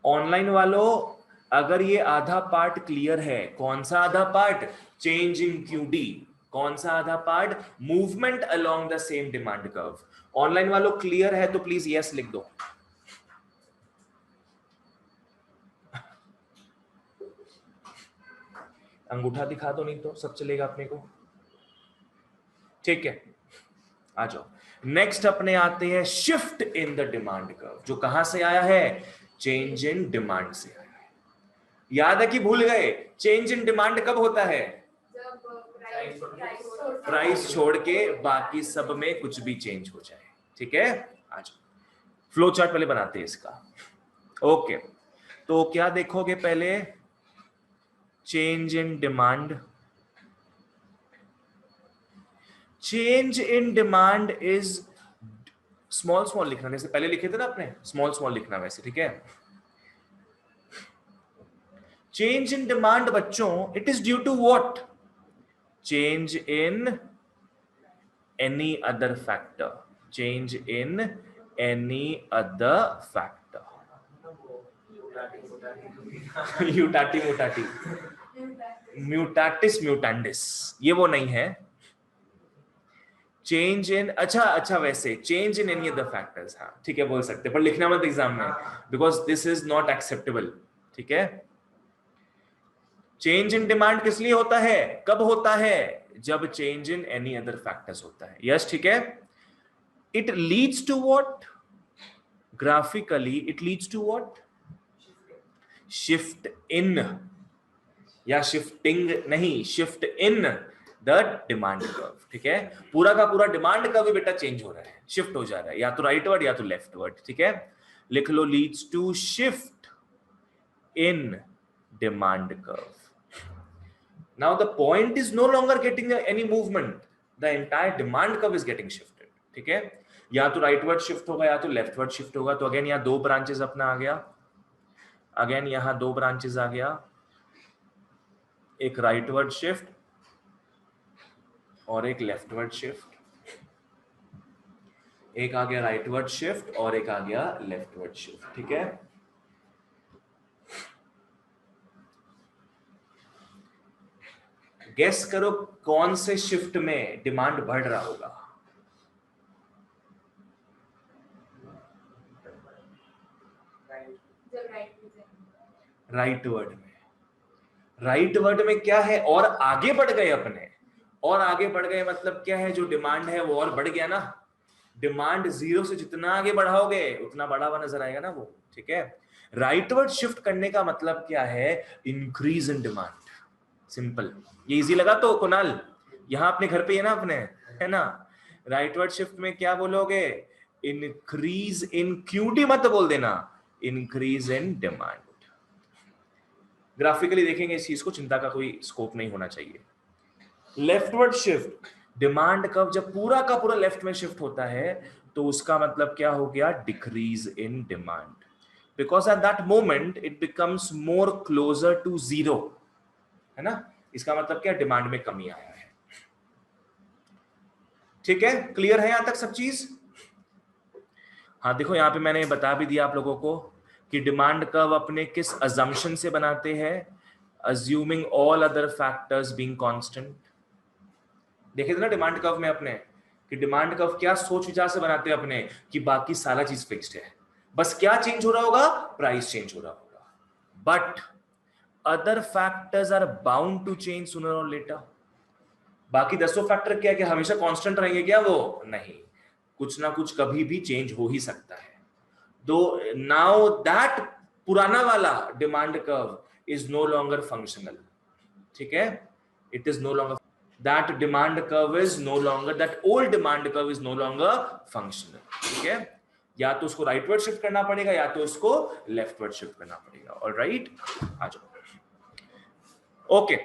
ऑनलाइन वालों, अगर ये आधा पार्ट क्लियर है, कौन सा आधा पार्ट? Change in QD. कौन सा आधा part? Movement along the same demand curve. Online वालों क्लियर है तो प्लीज यस लिख दो। अंगूठा दिखा दो, नहीं तो सब चलेगा अपने को। ठीक है, आ जाओ। नेक्स्ट अपने आते हैं shift in the demand curve, जो कहां से आया है? चेंज इन डिमांड से आया है। याद है कि भूल गए? चेंज इन डिमांड कब होता है? प्राइस छोड़ के बाकी सब में कुछ भी चेंज हो जाए। ठीक है, आ जाओ। फ्लो चार्ट पहले बनाते हैं इसका। ओके, तो क्या देखोगे पहले? Change in demand. Change in demand is small small लिखना, जैसे पहले लिखे थे ना अपने, स्मॉल स्मॉल लिखना वैसे, ठीक है। चेंज इन डिमांड बच्चों, it is due to what? Change in any other factor. Change in any other factor. यूटाटी मुटाटी, म्यूटाटिस म्यूटेंडिस, ये वो नहीं है। चेंज इन, अच्छा वैसे change in any other factors, हाँ ठीक है बोल सकते, पर लिखना मत एग्जाम में, because this is not acceptable. ठीक है, चेंज इन डिमांड किस लिए होता है, कब होता है? जब change in any other factors होता है। यस, ठीक है। It leads to what? Graphically it leads to what? Shift in, या शिफ्टिंग नहीं, shift in the demand curve. ठीक है, पूरा का पूरा डिमांड कर्व बेटा चेंज हो रहा है, शिफ्ट हो जा रहा है, या तो राइटवर्ड या तो लेफ्टवर्ड। ठीक है, लिख लो, leads to shift in demand curve. Now the point is no longer getting any movement, the entire demand curve is getting shifted. ठीक है, या तो राइटवर्ड शिफ्ट होगा या तो लेफ्टवर्ड शिफ्ट होगा। तो अगेन यहाँ दो ब्रांचेस अपना आ गया, अगेन यहां दो ब्रांचेस आ गया, एक राइटवर्ड शिफ्ट और एक लेफ्टवर्ड शिफ्ट। एक आ गया राइटवर्ड शिफ्ट और एक आ गया लेफ्टवर्ड शिफ्ट। ठीक है, गेस करो कौन से शिफ्ट में डिमांड बढ़ रहा होगा? राइटवर्ड में। राइटवर्ड में क्या है? और आगे बढ़ गए अपने, और आगे बढ़ गए मतलब क्या है? जो डिमांड है वो और बढ़ गया ना। डिमांड जीरो से जितना आगे बढ़ाओगे उतना बढ़ा हुआ नजर आएगा ना वो। ठीक है, राइटवर्ड शिफ्ट करने का मतलब क्या है? इंक्रीज इन डिमांड। सिंपल, ये इजी लगा तो कुणाल? यहां अपने घर पे है ना अपने, है ना। राइटवर्ड शिफ्ट में क्या बोलोगे? इंक्रीज इन क्यूडी मत बोल देना, इंक्रीज इन डिमांड। ग्राफिकली देखेंगे इस चीज को, चिंता का कोई स्कोप नहीं होना चाहिए। लेफ्टवर्ड शिफ्ट, डिमांड कर्व जब पूरा का पूरा लेफ्ट में शिफ्ट होता है तो उसका मतलब क्या हो गया? Decrease in demand, because at that moment it becomes more closer to zero, है ना। इसका मतलब क्या? डिमांड में कमी आया है। ठीक है, क्लियर है यहां तक सब चीज? हाँ देखो, यहां पे मैंने बता भी दिया आप लोगों को कि डिमांड कर्व अपने किस अजम्पशन से बनाते हैं? Assuming all other factors being constant. देखे थे ना डिमांड कर्व में अपने कि डिमांड कर्व क्या सोच विचार से बनाते हैं अपने, कि बाकी सारा चीज फिक्स्ड है, बस क्या चेंज हो रहा होगा? प्राइस चेंज हो रहा होगा। But other factors are bound to change sooner और लेटर। बाकी 10 फैक्टर क्या है कि हमेशा कांस्टेंट रहेंगे क्या? वो नहीं, कुछ ना कुछ कभी भी चेंज हो ही सकता है। दो नाउ दैट पुराना वाला demand curve is no longer functional. ठीक है, it is no longer, that demand curve is no longer, that old demand curve is no longer functional. ठीक है, या तो उसको राइटवर्ड शिफ्ट करना पड़ेगा या तो उसको लेफ्टवर्ड शिफ्ट करना पड़ेगा। ऑलराइट, आ जाओ। ओके,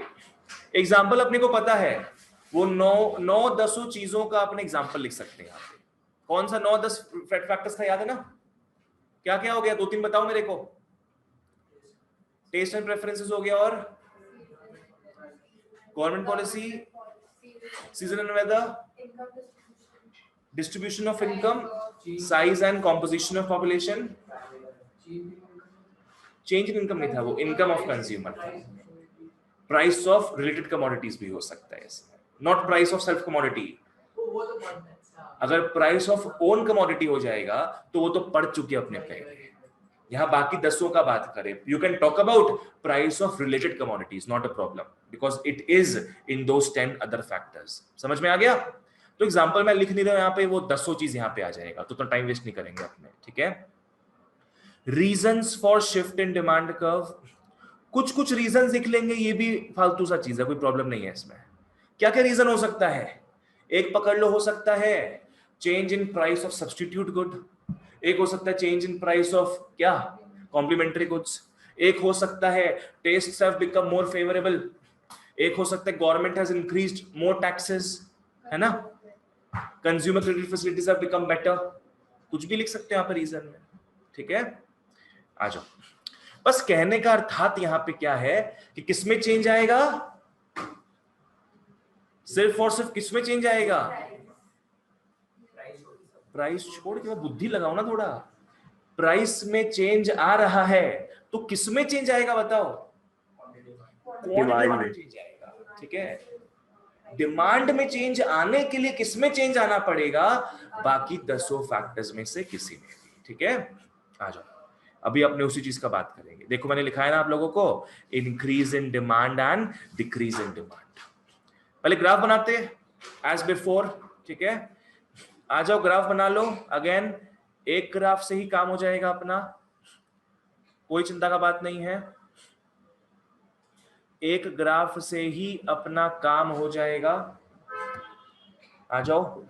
एग्जाम्पल अपने को पता है, वो 9-10 चीजों का अपने एग्जाम्पल लिख सकते हैं यहाँ पे। कौन सा 9-10 फैक्टर्स था, याद है ना? क्या क्या हो गया, 2-3 बताओ मेरे को। टेस्ट एंड प्रेफरेंसेस हो गया, और government policy, season and weather, distribution of income, size and composition of population. Change in income नहीं था, वो इनकम ऑफ कंज्यूमर था। प्राइस ऑफ रिलेटेड कमोडिटीज भी हो सकता है इसमें, not price of self commodity. अगर प्राइस ऑफ ओन कमोडिटी हो जाएगा तो वो तो पढ़ चुके अपने पे। यहाँ बाकी 10 का बात करें, you can talk about price of related commodities, not a problem, because it is in those 10 other factors. समझ में आ गया? तो एग्जांपल मैं लिख नहीं रहा हूं यहाँ पे, वो 10 चीज यहाँ पे आ जाएगा, तो टाइम वेस्ट नहीं करेंगे अपने, ठीक है? Reasons for shift in demand curve, कुछ रीजन लिख लेंगे, ये भी फालतू सा चीज है, कोई प्रॉब्लम नहीं है इसमें। क्या क्या रीजन हो सकता है? एक पकड़ लो, हो सकता है change in price of substitute good, एक हो सकता है चेंज इन प्राइस ऑफ क्या, कॉम्प्लीमेंट्री गुड्स, एक हो सकता है tests have become more favourable, एक हो सकता है government has increased more taxes, है ना, consumer credit facilities have become better, कुछ भी लिख सकते हैं यहाँ पर रीजन में, ठीक है? आ जाओ, बस कहने का अर्थात यहाँ पे क्या है कि किसमें चेंज आएगा, सिर्फ और सिर्फ किसमें चेंज आएगा? प्राइस छोड़ के बुद्धि लगाओ ना थोड़ा। प्राइस में चेंज आ रहा है तो किसमें चेंज आएगा बताओ? डिमांड में चेंज आएगा, ठीक है? डिमांड में चेंज आने के लिए किसमें चेंज आना पड़ेगा? बाकी 10 फैक्टर्स में से किसी में भी, ठीक है? आ जाओ, अभी अपने उसी चीज का बात करेंगे। देखो मैंने लिखा है ना आप लोगों को, increase in demand and decrease in demand. पहले ग्राफ बनाते एज बिफोर, ठीक है? आ जाओ ग्राफ बना लो। अगेन एक ग्राफ से ही काम हो जाएगा अपना, कोई चिंता का बात नहीं है, एक ग्राफ से ही अपना काम हो जाएगा। आ जाओ,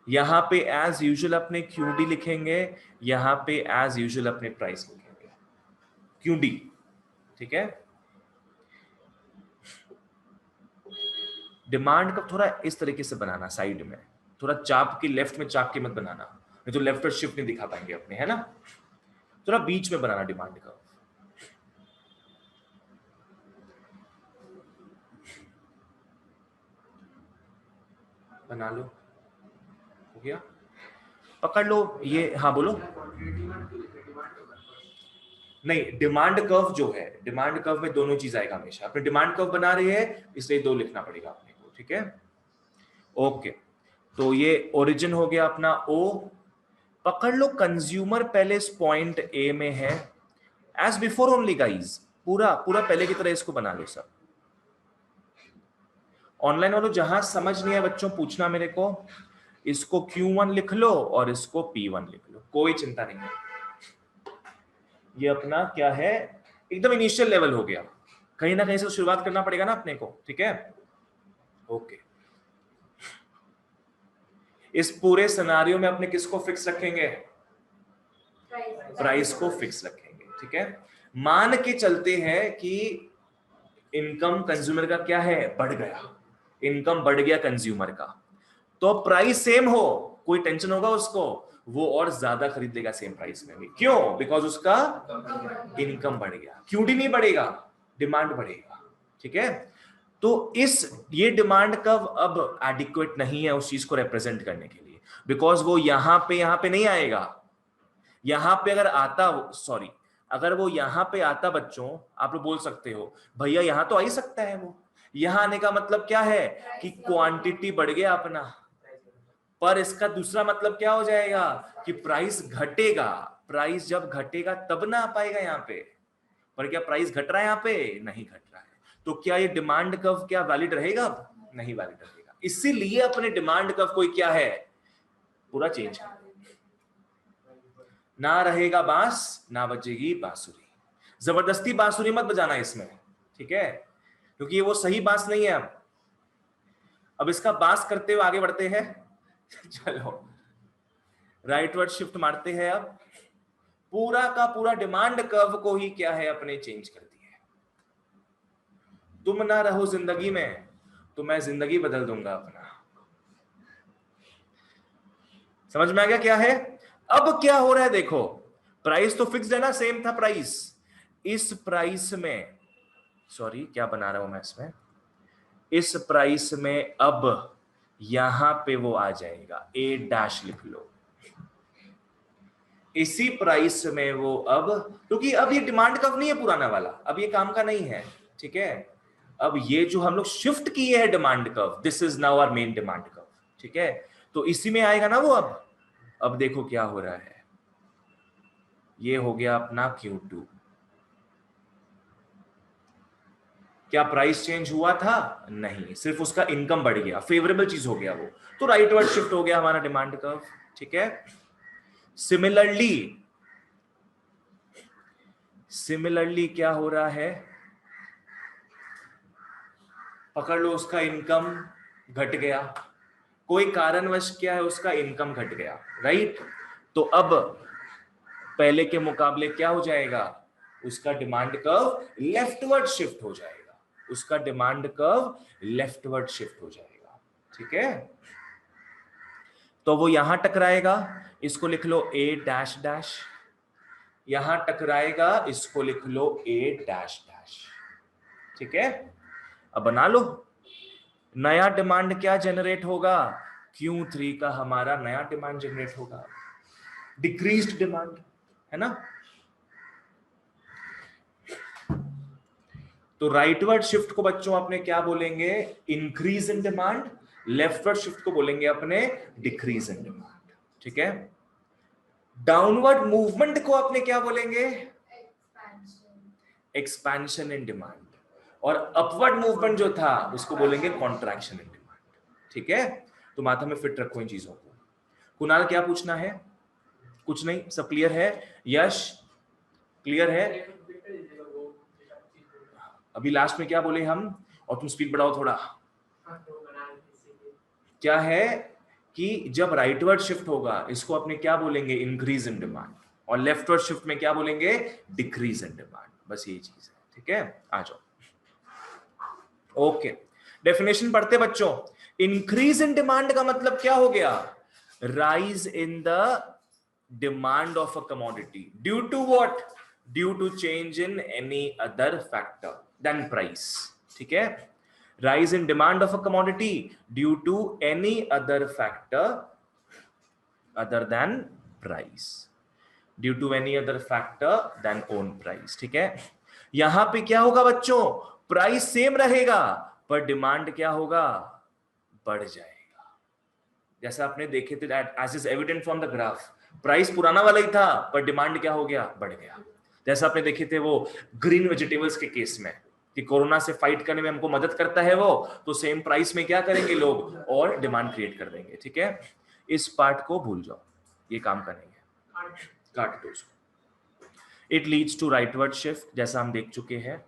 यहां पे एज यूजुअल अपने क्यूडी लिखेंगे, यहां पे एज यूजुअल अपने प्राइस लिखेंगे, क्यूडी, ठीक है? डिमांड का थोड़ा इस तरीके से बनाना, साइड में थोड़ा चाप के, लेफ्ट में चाप के मत बनाना, नहीं तो लेफ्ट और शिफ्ट नहीं दिखा पाएंगे अपने, है ना? थोड़ा बीच में बनाना डिमांड का। बना लो, हो गया? पकड़ लो ये, हाँ बोलो। नहीं, डिमांड कर्व जो है, डिमांड कर्व में दोनों चीज आएगा हमेशा। अपने डिमांड कर्व बना रही है इसलिए 2 लिखना पड़ेगा अपने को, ठीक है? ओके, तो ये ओरिजिन हो गया अपना ओ। पकड़ लो कंज्यूमर पहले इस पॉइंट ए में है, एज बिफोर ओनली गाइज, पूरा पूरा पहले की तरह इसको बना लो सब। ऑनलाइन वालों जहां समझ नहीं है बच्चों पूछना मेरे को, इसको Q1 लिख लो और इसको P1 लिख लो, कोई चिंता नहीं है। ये अपना क्या है, एकदम इनिशियल लेवल हो गया, कहीं ना कहीं से शुरुआत करना पड़ेगा ना अपने को, ठीक है? ओके, इस पूरे सिनेरियो में अपने किसको फिक्स रखेंगे? प्राइस को फिक्स रखेंगे, ठीक है? मान के चलते हैं कि इनकम कंज्यूमर का क्या है, बढ़ गया, इनकम बढ़ गया कंज्यूमर का, तो प्राइस सेम हो, कोई टेंशन होगा उसको? वो और ज्यादा खरीद लेगा सेम प्राइस में भी। क्यों? बिकॉज उसका इनकम बढ़ गया। क्यूडी नहीं बढ़ेगा, डिमांड बढ़ेगा, ठीक है? तो ये डिमांड कर्व अब एडिक्वेट नहीं है उस चीज को रिप्रेजेंट करने के लिए, बिकॉज वो यहां पे नहीं आएगा। यहां पे अगर आता, सॉरी, अगर वो यहां पे आता बच्चों, आप लोग बोल सकते हो भैया यहां तो आ ही सकता है, वो यहां आने का मतलब क्या है कि क्वांटिटी बढ़ गया अपना, पर इसका दूसरा मतलब क्या हो जाएगा कि प्राइस घटेगा। प्राइस जब घटेगा तब ना आ पाएगा यहाँ पे, पर क्या प्राइस घट रहा है यहाँ पे? नहीं घट रहा है, तो क्या ये डिमांड कर्व क्या वैलिड रहेगा? नहीं वैलिड रहेगा। इसीलिए अपने डिमांड कर्व कोई क्या है, पूरा चेंज कर, ना रहेगा बांस ना बजेगी बांसुरी। जबरदस्ती बांसुरी मत बजाना इसमें, ठीक है? क्योंकि ये वो सही बांस नहीं है। अब इसका बांस करते हुए आगे बढ़ते हैं। चलो राइट वर्ड शिफ्ट मारते हैं। अब पूरा का पूरा डिमांड कर्व को ही क्या है अपने चेंज कर दिया है। तुम ना रहो जिंदगी में तो मैं जिंदगी बदल दूंगा अपना। समझ में आ गया क्या है? अब क्या हो रहा है देखो, प्राइस तो फिक्स्ड है ना, सेम था प्राइस। इस प्राइस में, सॉरी क्या बना रहा हूं मैं इसमें, इस प्राइस में अब यहां पे वो आ जाएगा, ए डैश लिख लो। इसी प्राइस में वो अब, क्योंकि अब ये डिमांड कर्व नहीं है पुराना वाला, अब ये काम का नहीं है, ठीक है। अब ये जो हम लोग शिफ्ट किए हैं demand curve, this is now our main demand curve, ठीक है। तो इसी में आएगा ना वो अब देखो क्या हो रहा है, ये हो गया अपना Q2। क्या प्राइस चेंज हुआ था? नहीं, सिर्फ उसका इनकम बढ़ गया, फेवरेबल चीज हो गया वो, तो राइटवर्ड शिफ्ट हो गया हमारा डिमांड कर्व, ठीक है। सिमिलरली क्या हो रहा है, पकड़ लो उसका इनकम घट गया, कोई कारणवश क्या है, उसका इनकम घट गया, राइट। तो अब पहले के मुकाबले क्या हो जाएगा, उसका डिमांड कर्व लेफ्टवर्ड शिफ्ट हो जाएगा, उसका डिमांड कर्व लेफ्टवर्ड शिफ्ट हो जाएगा, ठीक है। तो वो यहां टकराएगा, इसको लिख लो ए डैश डैश, यहां टकराएगा, इसको लिख लो ए डैश डैश, ठीक है। अब बना लो, नया डिमांड क्या जनरेट होगा, Q3 का हमारा नया डिमांड जनरेट होगा, डिक्रीज्ड डिमांड, है ना। तो राइटवर्ड शिफ्ट को बच्चों अपने क्या बोलेंगे, increase in demand, leftward shift को बोलेंगे अपने डिक्रीज इन डिमांड, ठीक है। डाउनवर्ड मूवमेंट को अपने क्या बोलेंगे, एक्सपेंशन इन डिमांड, और अपवर्ड मूवमेंट जो था उसको बोलेंगे कॉन्ट्रैक्शन इन डिमांड, ठीक है। तो माथा में फिट रखो इन चीजों को। कुणाल क्या पूछना है? कुछ नहीं, सब क्लियर है? यश क्लियर है? अभी लास्ट में क्या बोले हम, और तुम स्पीड बढ़ाओ थोड़ा। क्या है कि जब राइटवर्ड शिफ्ट होगा इसको अपने क्या बोलेंगे, इंक्रीज इन डिमांड, और लेफ्टवर्ड शिफ्ट में क्या बोलेंगे, डिक्रीज इन डिमांड, बस यही चीज है, ठीक है। आ जाओ, ओके। डेफिनेशन पढ़ते बच्चों। इंक्रीज इन डिमांड का मतलब क्या हो गया, rise in the demand of a commodity due to what, due to change in any other factor than price, ठीक है। rise in demand of a commodity due to any other factor other than price, due to any other factor than own price, ठीक है। यहां पे क्या होगा बच्चों, प्राइस सेम रहेगा पर डिमांड क्या होगा, बढ़ जाएगा। जैसा आपने देखे थे, as is evident from the graph, price पुराना वाला ही था पर डिमांड क्या हो गया, बढ़ गया। जैसा आपने देखे थे वो ग्रीन वेजिटेबल्स के केस में, कि कोरोना से फाइट करने में हमको मदद करता है वो, तो सेम प्राइस में क्या करेंगे लोग, और डिमांड क्रिएट कर देंगे, ठीक है। इस पार्ट को भूल जाओ, ये काम का नहीं है, काट दो उसको। It leads to rightward shift, जैसा हम देख चुके हैं।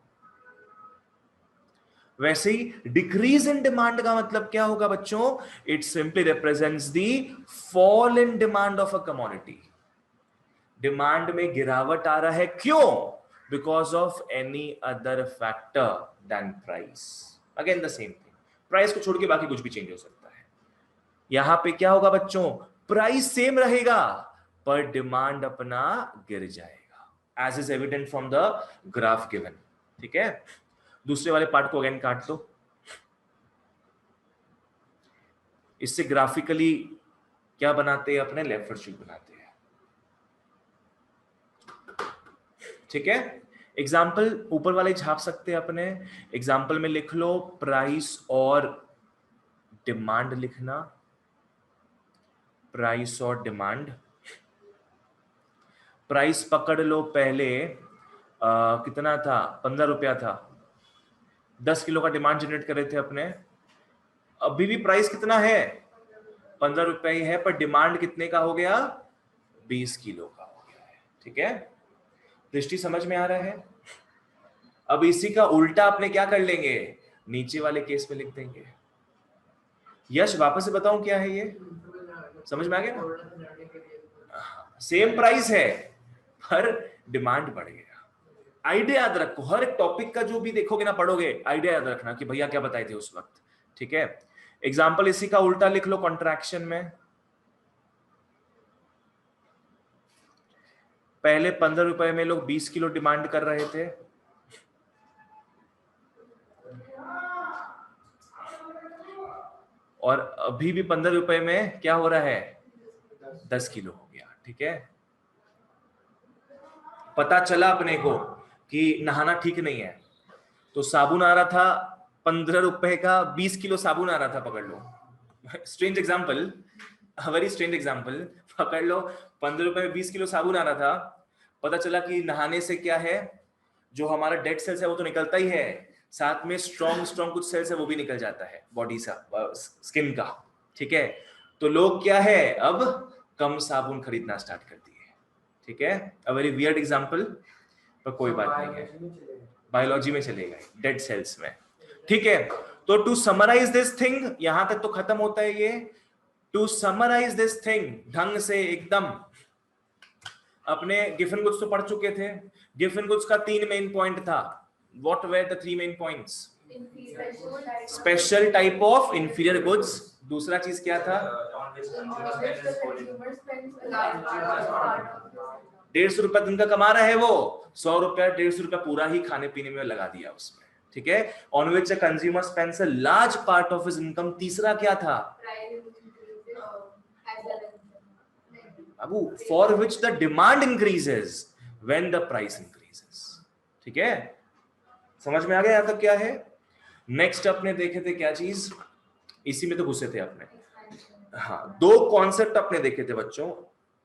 वैसे ही डिक्रीज इन डिमांड का मतलब क्या होगा बच्चों, it simply represents the fall in demand of a commodity. Demand में गिरावट आ रहा है, क्यों, because of any other factor than price, again the same thing, price को छोड़ के बाकी कुछ भी चेंज हो सकता है। यहां पे क्या होगा बच्चों, प्राइस सेम रहेगा पर डिमांड अपना गिर जाएगा, as is evident from the graph given, ठीक है। दूसरे वाले पार्ट को अगेन काट दो, इससे ग्राफिकली क्या बनाते हैं अपने, लेफ्टवर्ड शिफ्ट बनाते हैं, ठीक है। एग्जाम्पल ऊपर वाले छाप सकते हैं अपने, एग्जाम्पल में लिख लो प्राइस और डिमांड लिखना, प्राइस और डिमांड। प्राइस पकड़ लो पहले कितना था, 15 रुपया था, 10 किलो का डिमांड जनरेट कर रहे थे अपने, अभी भी प्राइस कितना है, 15 रुपया ही है, पर डिमांड कितने का हो गया, 20 किलो का हो गया है, ठीक है। दृष्टि समझ में आ रहा है। अब इसी का उल्टा अपने क्या कर लेंगे, नीचे वाले केस में लिख देंगे। यश वापस से बताऊं क्या है ये, समझ में आ गया ना, सेम प्राइस है पर डिमांड बढ़ गया। आइडिया याद रखो, हर एक टॉपिक का जो भी देखोगे ना, पढ़ोगे, आइडिया याद रखना कि भैया क्या बताए थे उस वक्त, ठीक है। एग्जाम्पल इसी का उल्टा लिख लो कॉन्ट्रैक्शन में, पहले 15 रुपए में लोग 20 किलो डिमांड कर रहे थे, और अभी भी 15 रुपए में क्या हो रहा है, 10 किलो हो गया। ठीक है, पता चला अपने को कि नहाना ठीक नहीं है, तो साबुन आ रहा था 15 रुपए का, 20 किलो साबुन आ रहा था, पकड़ लो। Strange example, very strange example, पकड़ लो 15 रुपए में 20 किलो साबुन आ रहा था। पता चला कि नहाने से क्या है, जो हमारा डेड सेल्स है वो तो निकलता ही है, साथ में स्ट्रॉन्ग कुछ सेल्स है वो भी निकल जाता है बॉडी सा, स्किन का। ठीक है, तो लोग क्या है, अब कम साबुन खरीदना स्टार्ट कर दिए। ठीक है, अ वेरी वियर्ड एग्जाम्पल, पर कोई बात नहीं है, बायोलॉजी में चलेगा, डेड सेल्स में। ठीक है, तो टू समराइज दिस थिंग, यहां तक तो खत्म होता है ये। टू समराइज दिस थिंग, ढंग से एकदम, अपने गिफन गुड्स तो पढ़ चुके थे। गिफन गुड्स का 3 मेन पॉइंट था। What were the 3 main points? Special type of inferior goods, दूसरा चीज क्या था, 150 रुपया दिन का कमा रहा है वो, 100 रुपया 150 रुपया पूरा ही खाने पीने में लगा दिया उसमें। ठीक है, on which a consumer spends a large part of his income. तीसरा क्या था, Abu, for which the demand increases when the price increases. ठीक है, समझ में आ गया यहां तक क्या है? नेक्स्ट अपने देखे थे क्या चीज, इसी में तो घुसे थे अपने। हाँ, 2 कॉन्सेप्ट अपने देखे थे बच्चों।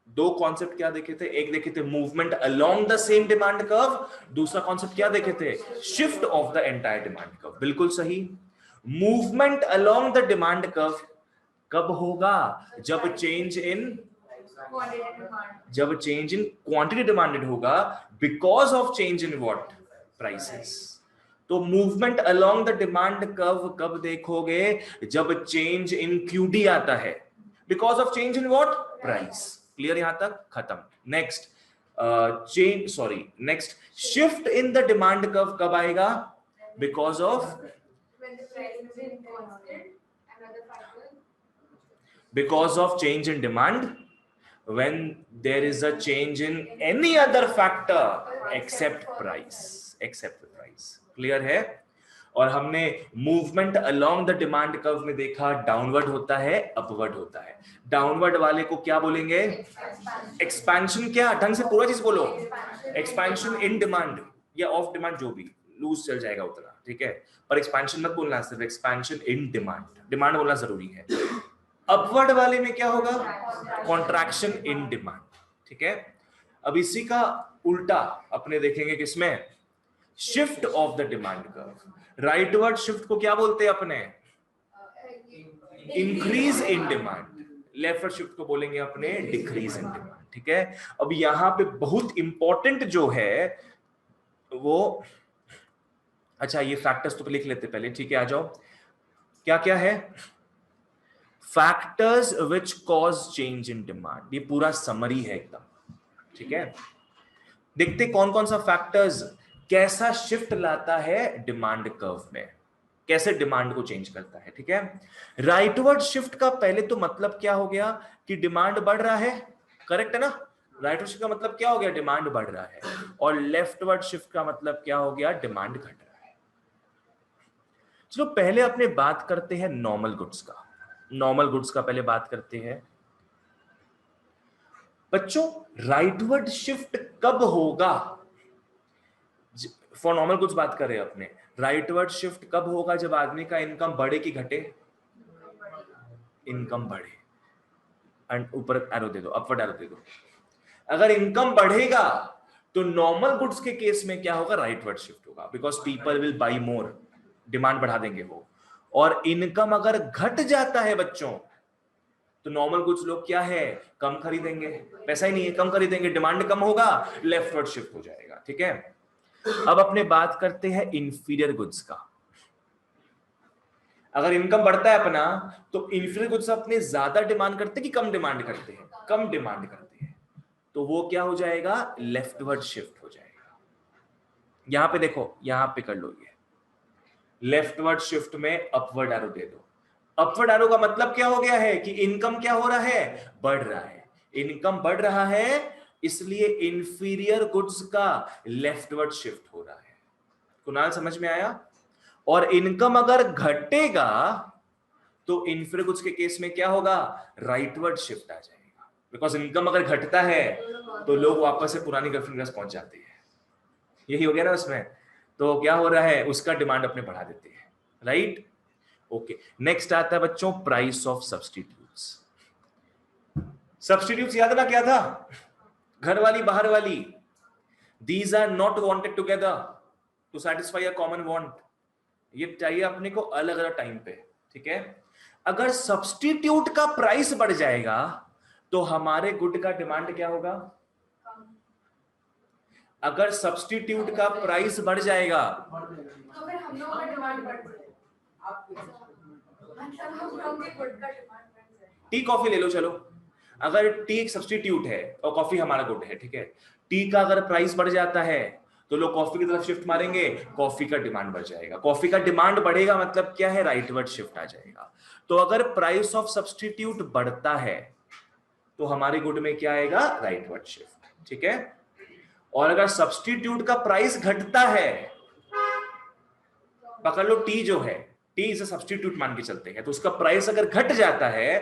2 कॉन्सेप्ट क्या देखे थे? एक देखे थे movement along the same demand curve, दूसरा कॉन्सेप्ट क्या देखे थे? Shift of the entire demand curve. बिल्कुल सही। Movement along the demand curve कब होगा? जब चेंज इन क्वांटिटी डिमांडेड होगा, because of change in what? Prices. तो movement along the demand curve कब देखोगे? जब चेंज इन क्यूडी आता है, because of change in what? Price. Clear यहां तक? खत्म। Next next shift in the demand curve कब आएगा? Because of change in demand, when there is a change in any other factor except price. Clear है? और हमने movement along the demand curve में देखा, डाउनवर्ड होता है, अपवर्ड होता है। डाउनवर्ड वाले को क्या बोलेंगे? एक्सपेंशन। क्या? ढंग से पूरा चीज बोलो। एक्सपेंशन इन डिमांड या ऑफ डिमांड, जो भी, लूज चल जाएगा उतना। ठीक है, पर एक्सपेंशन मत बोलना, सिर्फ एक्सपेंशन इन डिमांड, डिमांड बोलना जरूरी है। अपवर्ड वाले में क्या होगा? Contraction in demand. ठीक है, अब इसी का उल्टा अपने देखेंगे किसमें? Shift of the demand curve. Rightward shift को क्या बोलते हैं अपने? Increase in demand. Leftward shift को बोलेंगे अपने डिक्रीज इन डिमांड। ठीक है, अब यहां पे बहुत इंपॉर्टेंट जो है वो, अच्छा ये फैक्टर्स तो लिख लेते पहले। ठीक है, आ जाओ, क्या क्या है? Factors which cause change in demand, ये पूरा समरी है एकदम। ठीक है, देखते कौन कौन सा फैक्टर्स कैसा शिफ्ट लाता है डिमांड कर्व में, कैसे डिमांड को चेंज करता है। ठीक है, राइटवर्ड शिफ्ट का पहले तो मतलब क्या हो गया कि डिमांड बढ़ रहा है, करेक्ट है ना? राइटवर्ड शिफ्ट का मतलब क्या हो गया? डिमांड बढ़ रहा है। और लेफ्टवर्ड शिफ्ट का मतलब क्या हो गया? डिमांड घट रहा है। चलो पहले अपने बात करते हैं नॉर्मल गुड्स का। नॉर्मल गुड्स का पहले बात करते हैं बच्चों। राइटवर्ड शिफ्ट कब होगा? फॉर नॉर्मल गुड्स बात कर रहे हैं अपने। राइटवर्ड शिफ्ट कब होगा? जब आदमी का इनकम बढ़े कि घटे? इनकम बढ़े। एंड ऊपर एरो दे दो, अपवर्ड एरो दे दो। अगर इनकम बढ़ेगा तो नॉर्मल गुड्स के केस में क्या होगा? राइटवर्ड शिफ्ट होगा, because people will by more, demand बढ़ा देंगे वो। और इनकम अगर घट जाता है बच्चों, तो नॉर्मल गुड्स लोग क्या है? कम खरीदेंगे, पैसा ही नहीं है, कम खरीदेंगे, डिमांड कम होगा, लेफ्टवर्ड शिफ्ट हो जाएगा। ठीक है, अब अपने बात करते हैं इंफीरियर गुड्स का। अगर इनकम बढ़ता है अपना, तो इंफीरियर गुड्स अपने ज्यादा डिमांड करते हैं कि कम डिमांड करते हैं? कम डिमांड करते हैं, तो वो क्या हो जाएगा? लेफ्टवर्ड शिफ्ट हो जाएगा। यहां पे देखो, यहां पे कर लो, ये लेफ्टवर्ड शिफ्ट में अपवर्ड एरो दे दो। अपवर्ड एरो का मतलब क्या हो गया है कि इनकम क्या हो रहा है? बढ़ रहा है। इनकम बढ़ रहा है इसलिए इंफीरियर गुड्स का लेफ्टवर्ड शिफ्ट हो रहा है। कुणाल समझ में आया? और इनकम अगर घटेगा तो इंफीरियर गुड्स के केस में क्या होगा? राइटवर्ड शिफ्ट आ जाएगा। बिकॉज इनकम अगर घटता है तो लोग वापस से पुरानी गर्लफ्रेंड के पास पहुंच जाते हैं। यही हो गया ना उसमें। तो क्या हो रहा है? उसका डिमांड अपने बढ़ा देते हैं, राइट? ओके, नेक्स्ट आता है बच्चों प्राइस ऑफ सब्स्टिट्यूट्स। सब्स्टिट्यूट्स याद ना क्या था? घर वाली बाहर वाली। These are not wanted together to satisfy a common want. ये चाहिए अपने को अलग अलग टाइम पे, ठीक है? अगर सब्स्टिट्यूट का प्राइस बढ़ जाएगा तो हमारे गुड का डिमांड क्या होगा? अगर सब्स्टिट्यूट का प्राइस बढ़ जाएगा तो फिर हम लोगों का डिमांड बढ़ जाएगा। मतलब हम लोगों के गुड का डिमांड बढ़ जाएगा। टी कॉफी ले लो, चलो। अगर टी एक सब्स्टिट्यूट है और कॉफी हमारा गुड है, ठीक है? टी का अगर प्राइस बढ़ जाता है तो लोग कॉफी की तरफ शिफ्ट मारेंगे, कॉफी का डिमांड बढ़ जाएगा। कॉफी का डिमांड बढ़ेगा मतलब क्या है? राइटवर्ड शिफ्ट आ जाएगा। तो अगर प्राइस ऑफ सब्स्टिट्यूट बढ़ता है तो हमारे गुड में क्या आएगा? राइटवर्ड शिफ्ट, ठीक है? और अगर सब्स्टिट्यूट का प्राइस घटता है, पकड़ लो टी जो है, टी इसे सब्स्टिट्यूट मान के चलते हैं, तो उसका प्राइस अगर घट जाता है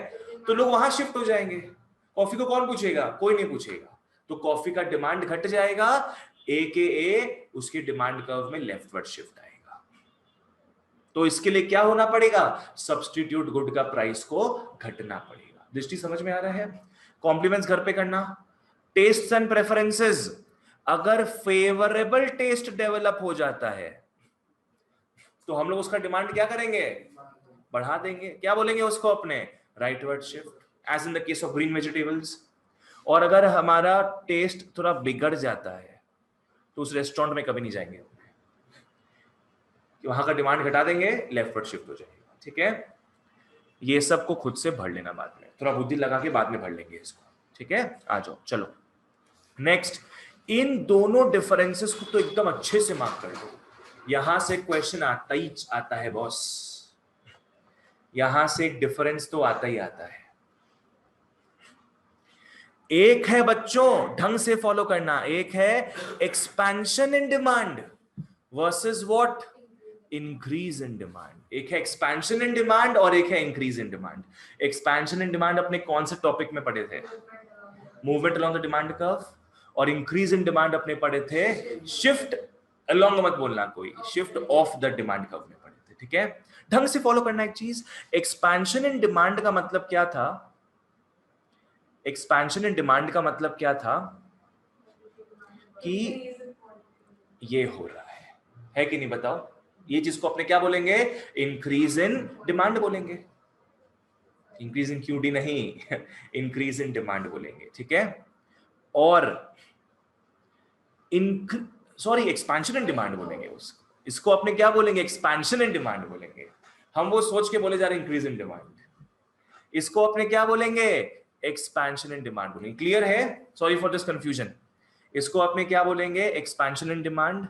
तो लोग वहां शिफ्ट हो जाएंगे। कॉफी को कौन पूछेगा? कोई नहीं पूछेगा। तो कॉफी का डिमांड घट जाएगा, AKA उसकी डिमांड कर्व में लेफ्टवर्ड शिफ्ट आएगा। तो इसके लिए क्या होना पड़ेगा? सब्स्टिट्यूट गुड का प्राइस को घटना पड़ेगा। दृष्टि समझ में आ रहा है? कॉम्प्लीमेंट्स घर पे करना। टेस्ट्स एंड प्रेफरेंसेस, अगर फेवरेबल टेस्ट डेवलप हो जाता है तो हम लोग उसका डिमांड क्या करेंगे? बढ़ा देंगे। क्या बोलेंगे उसको? अपने rightward shift, as in the case of green vegetables. और अगर हमारा टेस्ट थोड़ा बिगड़ जाता है तो उस रेस्टोरेंट में कभी नहीं जाएंगे, वहां का डिमांड घटा देंगे, लेफ्टवर्ड शिफ्ट हो जाएगा, ठीक है? ये सब को खुद से भर लेना, बाद में थोड़ा बुद्धि लगा के बाद में भर लेंगे इसको, ठीक है? आ जाओ, चलो नेक्स्ट। इन दोनों डिफरेंसेस को तो एकदम अच्छे से मार्क कर दो। यहां से क्वेश्चन आता ही आता है बॉस, यहां से एक डिफरेंस तो आता ही आता है। एक है बच्चों, ढंग से फॉलो करना, एक है expansion in demand versus what? Increase in demand. एक है एक्सपेंशन इन डिमांड और एक है increase in demand. Expansion in demand अपने कौन से टॉपिक में पढ़े थे? Movement along the demand curve. और इंक्रीज इन डिमांड अपने पढ़े थे शिफ्ट अलोंग, मत बोलना कोई, shift of the demand curve में पढ़े थे, ठीक है? ढंग से फॉलो करना एक चीज। एक्सपेंशन इन डिमांड का मतलब क्या था? एक्सपेंशन इन डिमांड का मतलब क्या था? कि ये हो रहा है कि नहीं? बताओ। ये चीज को अपने क्या बोलेंगे? इंक्रीज इन डिमांड बोलेंगे। इंक्रीज इन क्यूडी नहीं, इंक्रीज इन डिमांड बोलेंगे, ठीक है? और एक्सपेंशन इन डिमांड बोलेंगे उसको। इसको अपने क्या बोलेंगे? एक्सपेंशन इन डिमांड बोलेंगे। हम वो सोच के बोले जा रहे हैं इंक्रीज इन डिमांड, इसको अपने क्या बोलेंगे? एक्सपेंशन इन डिमांड बोलेंगे। क्लियर है? Sorry for this confusion. इसको अपने क्या बोलेंगे? Expansion in demand.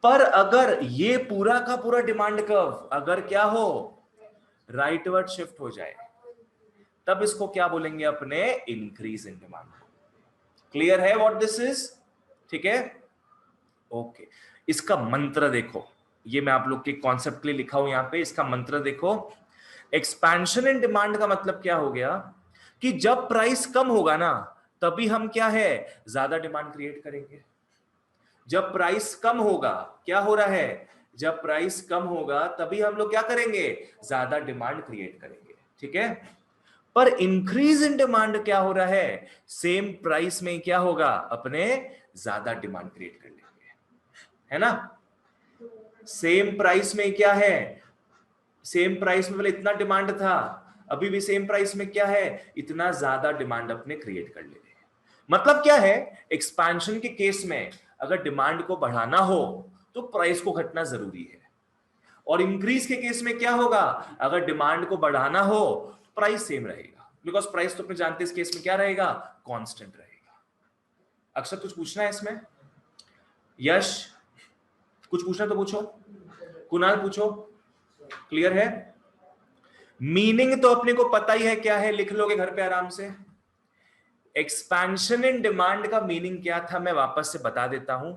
पर अगर ये पूरा का पूरा डिमांड कर्व अगर क्या हो? राइटवर्ड शिफ्ट हो जाए, तब इसको क्या बोलेंगे? अपने इंक्रीज इन डिमांड। क्लियर है व्हाट दिस इज? ठीक है, ओके। इसका मंत्र देखो, ये मैं आप लोग के कॉन्सेप्ट के लिए लिखा हूं यहां पे। इसका मंत्र देखो। एक्सपेंशन इन डिमांड का मतलब क्या हो गया? कि जब प्राइस कम होगा ना, तभी हम क्या है? ज्यादा डिमांड क्रिएट करेंगे। जब प्राइस कम होगा, क्या हो रहा है? जब प्राइस कम होगा तभी हम लोग क्या करेंगे? ज्यादा डिमांड क्रिएट करेंगे, ठीक है? पर इंक्रीज इन डिमांड क्या हो रहा है? सेम प्राइस में क्या होगा? अपने ज्यादा डिमांड क्रिएट कर लेंगे, है ना? सेम प्राइस में क्या है? सेम प्राइस में पहले इतना डिमांड था, अभी भी सेम प्राइस में क्या है? इतना ज्यादा डिमांड अपने क्रिएट कर ले रहे हैं। मतलब क्या है? एक्सपेंशन के केस में अगर डिमांड को बढ़ाना हो तो प्राइस को घटना जरूरी है, और इंक्रीज के केस में क्या होगा? अगर डिमांड को बढ़ाना हो तो प्राइस सेम रहेगा, बिकॉज प्राइस तो अपने जानते हैं इस केस में क्या रहेगा? कांस्टेंट रहेगा। अक्सर कुछ पूछना है इसमें? यश कुछ पूछना तो पूछो, कुणाल पूछो। क्लियर है? मीनिंग तो अपने को पता ही है क्या है, लिख लोगे घर पे आराम से। एक्सपेंशन इन डिमांड का मीनिंग क्या था मैं वापस से बता देता हूं,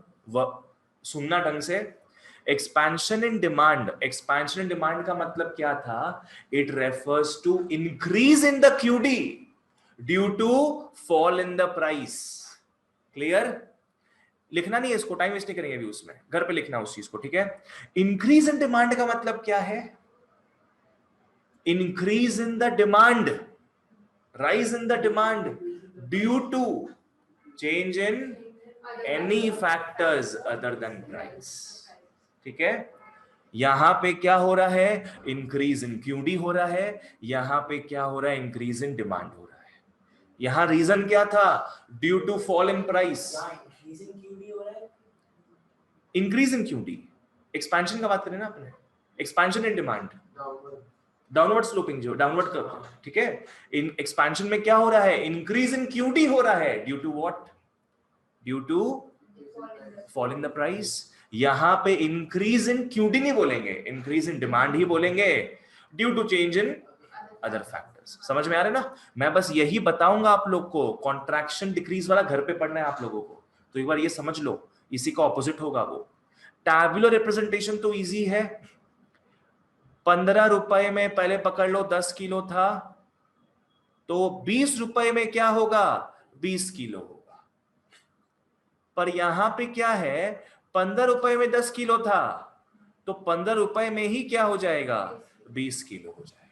सुनना ढंग से। एक्सपेंशन इन डिमांड का मतलब क्या था? It refers to increase in the QD due to fall in the price. Clear? लिखना नहीं है इसको, टाइम वेस्ट नहीं करेंगे अभी, उसमें घर पे लिखना उस चीज को, ठीक है? इंक्रीज इन डिमांड का मतलब क्या है? Increase in the demand, rise in the demand due to change in any factors other than price. ठीक है? यहां पे क्या हो रहा है? इंक्रीज इन क्यूडी हो रहा है, यहां पे क्या हो रहा है? इंक्रीज इन डिमांड हो रहा है। यहां रीजन क्या था? Due to fall in price. Increase in QD, expansion का बात करें ना अपने, expansion in demand, downward sloping, जो डाउनवर्ड कर्व, ठीक है? इन एक्सपेंशन में क्या हो रहा है? इंक्रीज इन क्यूडी हो रहा है due to what? Due to fall in the price. यहां पे इंक्रीज इन क्यूडी नहीं बोलेंगे, इंक्रीज इन डिमांड ही बोलेंगे, due to change in other factors. समझ में आ रहा है ना? मैं बस यही बताऊंगा आप लोग को, कॉन्ट्रैक्शन डिक्रीज वाला घर पे पढ़ना है आप लोगों को, तो एक बार ये समझ लो, इसी का ऑपोजिट होगा वो। टैबुलर रिप्रेजेंटेशन तो इजी है, 15 रुपए में पहले पकड़ लो 10 किलो था, तो 20 रुपए में क्या होगा? 20 किलो होगा। पर यहां पे क्या है? 15 रुपए में 10 किलो था, तो 15 रुपए में ही क्या हो जाएगा? 20 किलो हो जाएगा।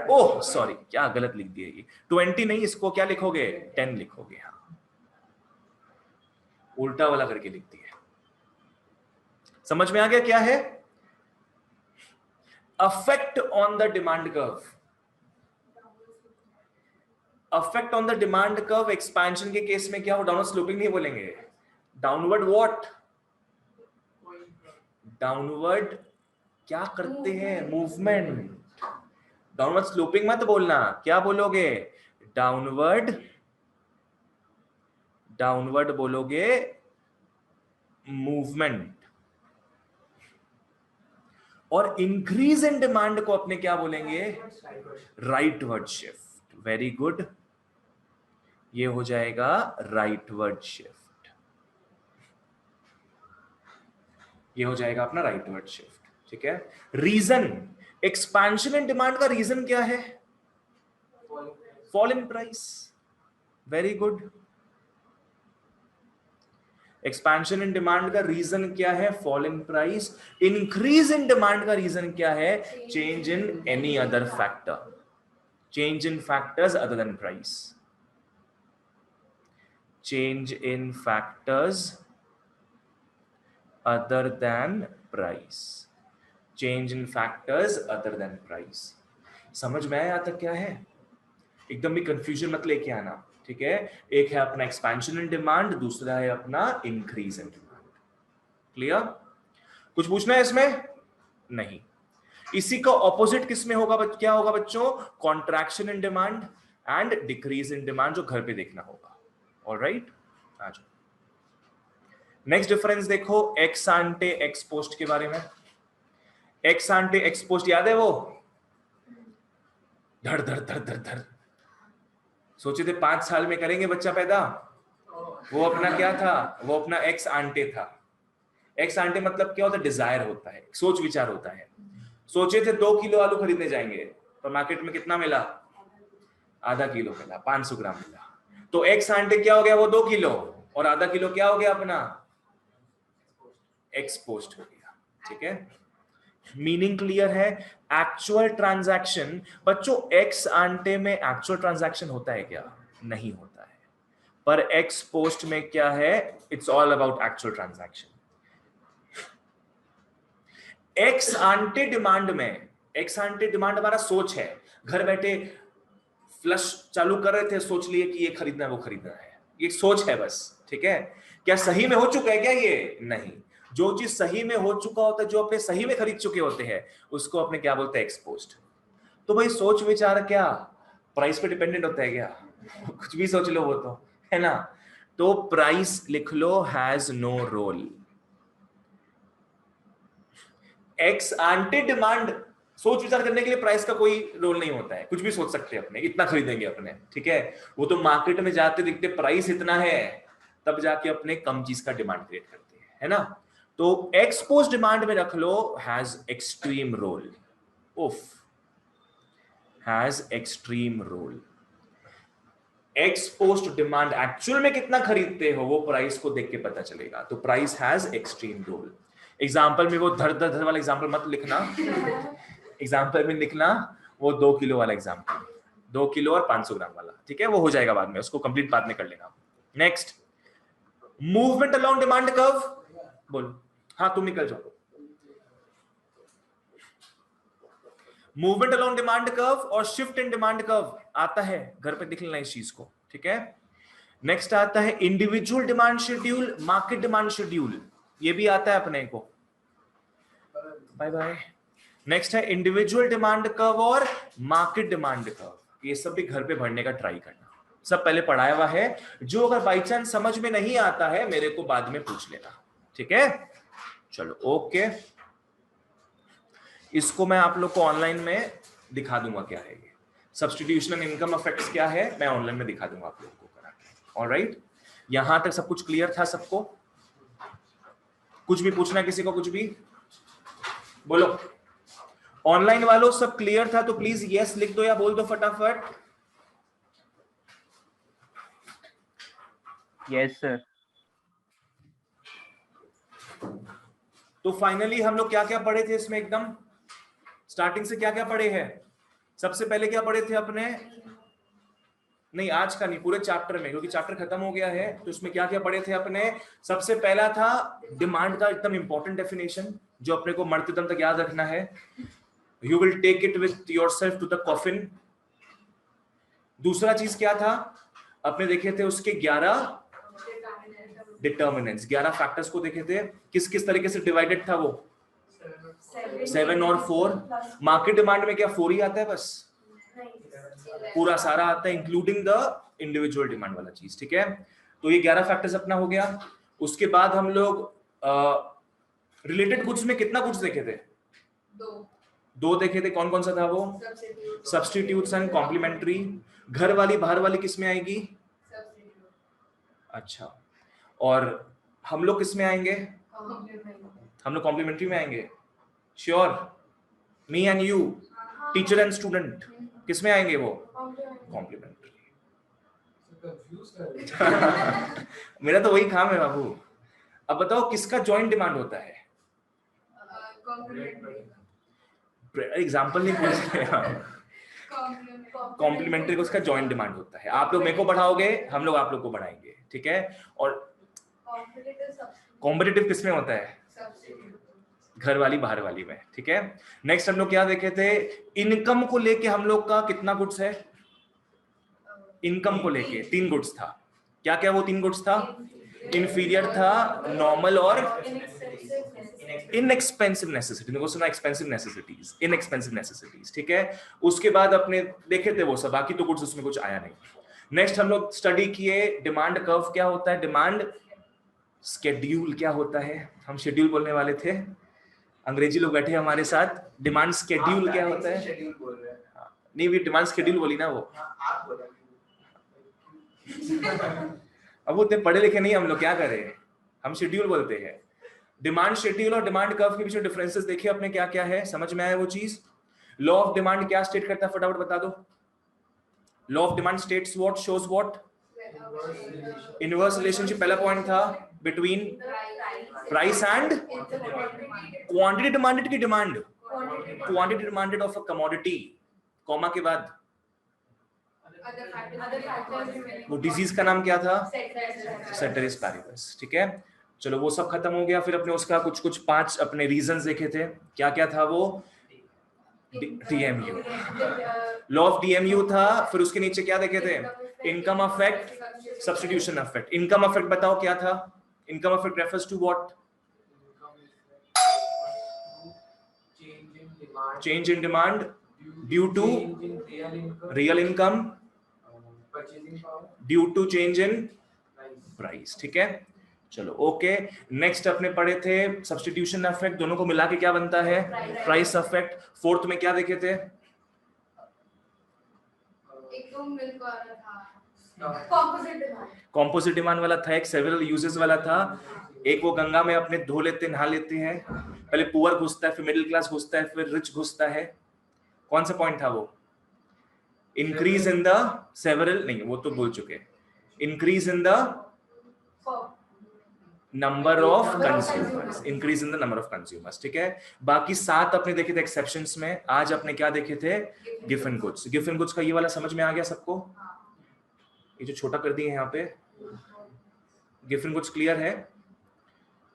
ओह सॉरी, क्या गलत लिख दिया, ये 20 नहीं, इसको क्या लिखोगे? 10 लिखोगे। हाँ, उल्टा वाला करके लिख दिया। समझ में आ गया क्या है? Affect on the demand curve, affect on the demand curve expansion के केस में क्या हो? डाउनवर्ड स्लोपिंग नहीं बोलेंगे, डाउनवर्ड व्हाट? डाउनवर्ड क्या करते हैं? मूवमेंट। डाउनवर्ड स्लोपिंग मत बोलना, क्या बोलोगे? डाउनवर्ड, डाउनवर्ड बोलोगे मूवमेंट। और इंक्रीज इन डिमांड को अपने क्या बोलेंगे? Rightward shift. वेरी गुड, ये हो जाएगा राइटवर्ड शिफ्ट, ये हो जाएगा अपना राइटवर्ड शिफ्ट। ठीक है? रीजन, एक्सपेंशन इन डिमांड का रीजन क्या है? Fall in price. Very good, expansion in demand का रीजन क्या है? Fall in price. Increase in demand का रीजन क्या है? Change in any other factor, change in factors other than price, change in factors other than price, change in factors other than price. समझ में आया तक क्या है? एकदम भी कंफ्यूजन मत लेके आना, ठीक है? एक है अपना एक्सपेंशन इन डिमांड, दूसरा है अपना इंक्रीज इन डिमांड। क्लियर? कुछ पूछना है इसमें? नहीं। इसी का ऑपोजिट किस में होगा? क्या होगा बच्चों? Contraction in demand and decrease in demand, जो घर पे देखना होगा। ऑलराइट, आ जाओ। नेक्स्ट डिफरेंस देखो, एक्स आंटे एक्स पोस्ट के बारे में। एक्स आंटे एक्स पोस्ट याद है वो? धड़ धड़ धड़ धड़ धड़ सोचे थे 5 साल में करेंगे बच्चा पैदा, वो अपना क्या था? वो अपना एक्स आंटे था। एक्स आंटे मतलब क्या होता है? डिजायर होता है, सोच विचार होता है। सोचे थे 2 किलो आलू खरीदने जाएंगे, तो मार्केट में कितना मिला? आधा किलो मिला, 500 ग्राम मिला। तो एक्स आंटे क्या हो गया? वो 2 किलो, और आधा किलो क्या हो गया? अपना एक्स पोस्ट हो गया। ठीक है? मीनिंग क्लियर है? एक्चुअल ट्रांजैक्शन बच्चों, एक्स आंटे में एक्चुअल ट्रांजैक्शन होता है क्या? नहीं होता है। पर एक्स पोस्ट में क्या है? It's all about actual transaction. Ex ante demand में, एक्स आंटे डिमांड हमारा सोच है, घर बैठे फ्लश चालू कर रहे थे, सोच लिए कि ये खरीदना है वो खरीदना है, ये सोच है बस। ठीक है? क्या सही में हो चुका है क्या ये? नहीं। जो चीज सही में हो चुका होता है, जो अपने सही में खरीद चुके होते हैं, उसको अपने क्या बोलते हैं? एक्सपोज्ड। तो भाई सोच विचार क्या प्राइस पे डिपेंडेंट होता है क्या? कुछ भी सोच लो वो तो, है ना? तो प्राइस लिख लो, has no role. Ex ante demand सोच विचार करने के लिए प्राइस का कोई रोल नहीं होता है, कुछ भी सोच सकते हैं अपने, इतना खरीदेंगे अपने, ठीक है। वो तो मार्केट में जाते दिखते प्राइस इतना है, तब जाके अपने कम चीज का डिमांड क्रिएट करते हैं, है ना। तो एक्सपोज डिमांड में रख लो हैज एक्सट्रीम रोल, उफ, has extreme role. Exposed demand actual में कितना खरीदते हो वो प्राइस को देख के पता चलेगा, तो price has extreme role. Example में वो धर धर धर वाला एग्जांपल मत लिखना, एग्जांपल में लिखना वो 2 किलो वाला एग्जांपल, 2 किलो और 500 ग्राम वाला, ठीक है, वो हो जाएगा बाद में, उसको कंप्लीट बाद में कर लेना। Next, movement along demand curve, बोलो, हाँ तुम निकल जाओ। मूवमेंट अलोंग डिमांड कर्व और शिफ्ट इन डिमांड कर्व आता है, घर पे देख लेना इस चीज को, ठीक है। नेक्स्ट आता है individual demand schedule, market demand schedule, ये भी आता है अपने को। Bye bye. नेक्स्ट है इंडिविजुअल डिमांड कर्व और मार्केट डिमांड कर्व, ये सब भी घर पे भरने का ट्राई करना, सब पहले पढ़ाया हुआ है, जो अगर बाई चांस समझ में नहीं आता है मेरे को बाद में पूछ लेना, ठीक है। चलो ओके, इसको मैं आप लोग को ऑनलाइन में दिखा दूंगा क्या है ये, सब्स्टिट्यूशन एंड इनकम इफेक्ट्स क्या है मैं ऑनलाइन में दिखा दूंगा आप लोगों को करा के। ऑलराइट, यहां तक सब कुछ क्लियर था सबको? कुछ भी पूछना किसी को, कुछ भी बोलो। ऑनलाइन वालों सब क्लियर था तो प्लीज यस लिख दो या बोल दो फटाफट। Yes sir. तो फाइनली हम लोग क्या क्या पढ़े थे इसमें, एकदम स्टार्टिंग से क्या क्या पढ़े हैं? सबसे पहले क्या पढ़े थे अपने, नहीं आज का नहीं, पूरे चैप्टर में, क्योंकि चैप्टर खत्म हो गया है, तो उसमें क्या क्या पढ़े थे अपने? सबसे पहला था डिमांड का एकदम इंपॉर्टेंट डेफिनेशन जो अपने को मरते दम तक याद रखना है, you will take it with yourself to the coffin. दूसरा चीज क्या था अपने देखे थे, उसके 11 डिटर्मिनेंट्स, 11 फैक्टर्स को देखे थे, किस किस तरीके से डिवाइडेड था वो, 7 और 4। मार्केट डिमांड में क्या 4 ही आता है बस, पूरा सारा आता है इंक्लूडिंग द इंडिविजुअल डिमांड वाला चीज, ठीक है। तो ये 11 फैक्टर्स अपना हो गया। उसके बाद हम लोग रिलेटेड गुड्स में कितना गुड्स देखे थे? 2 देखे थे। कौन कौन सा था वो? Substitutes and complementary. घर वाली बाहर वाली किस में आएगी? अच्छा, और हम लोग किस में आएंगे? हम लोग कॉम्प्लीमेंट्री में आएंगे, sure? Me and you, teacher and student किस में आएंगे वो? कॉम्प्लीमेंट्री। मेरा तो वही काम है बाबू। अब बताओ किसका जॉइंट डिमांड होता है? एग्जाम्पल नहीं पूछ रहे, कॉम्प्लीमेंट्री को उसका जॉइंट डिमांड होता है। आप लोग मेरे को बढ़ाओगे, हम लोग आप लोग को बढ़ाएंगे, ठीक है। और कॉम्पिटिटिव किस में होता है? घर वाली बाहर वाली में, ठीक है। नेक्स्ट हम लोग क्या देखे थे? इनकम को लेके हम लोग का कितना गुड्स है? इनकम को लेके 3 गुड्स था। क्या क्या वो 3 गुड्स था? इंफीरियर था, नॉर्मल और इनएक्सपेंसिव नेसेसिटी। देखो सुना, एक्सपेंसिव नेसेसिटीज, इनएक्सपेंसिव नेसेसिटीज, ठीक है। उसके बाद अपने देखे थे वो सब, बाकी तो गुड्स उसमें कुछ आया नहीं। नेक्स्ट हम लोग स्टडी किए डिमांड कर्व क्या होता है, डिमांड स्केड्यूल क्या होता है। हम शेड्यूल बोलने वाले थे, अंग्रेजी लोग बैठे हमारे साथ। डिमांड स्केड्यूल क्या होता है? शेड्यूल बोल रहे हैं। नहीं, भी डिमांड शेड्यूल बोली ना वो। आप बोला। अब वो इतने पढ़े लिखे नहीं, हम लोग क्या करें, हम शेड्यूल बोलते हैं। डिमांड शेड्यूल और डिमांड कर्व के बीच में डिफरेंसेस देखे अपने क्या क्या है, समझ में आया वो चीज? लॉ ऑफ डिमांड क्या स्टेट करता है, फटाफट बता दो। Law of demand states what, shows what? Inverse relationship पहला पॉइंट था between price and quantity demanded की demand, quantity demanded of a commodity, comma के बाद वो डिजीज का नाम क्या था? सेटेरिस पैरिबस, ठीक है। चलो वो सब खत्म हो गया। फिर अपने उसका कुछ कुछ 5 अपने रीजंस देखे थे। क्या क्या था वो? डीएमयू, लॉ ऑफ डीएमयू था। फिर उसके नीचे क्या देखे थे? Income effect, substitution effect. Income effect बताओ क्या था? Income effect refers to what? Change in demand due to real income due to change in price, ठीक है। चलो ओके, नेक्स्ट अपने पढ़े थे सब्स्टिट्यूशन इफेक्ट, दोनों को मिला के क्या बनता है, प्राइस इफेक्ट। फोर्थ में क्या देखे थे, एक तो मिल्क वाला था, कॉम्पोजिट डिमांड, कॉम्पोजिट डिमांड वाला था, एक सेवरल यूजेस वाला था, एक वो गंगा में अपने धो लेते नहा लेते हैं, पहले पुअर घुसता है, फिर मिडिल क्लास घुसता है, फिर रिच घुसता है। कौन सा पॉइंट था वो, इंक्रीज इन द सेवरल, नहीं वो तो बोल चुके, increase in the number of consumers, increase in the number of consumers, ठीक है। बाकी 7 अपने देखे थे एक्सेप्शंस में, आज अपने क्या देखे थे, गिवन गुड्स। गिवन गुड्स का ये वाला समझ में आ गया सबको, ये जो छोटा कर दिए यहाँ पे, गिवन गुड्स क्लियर है,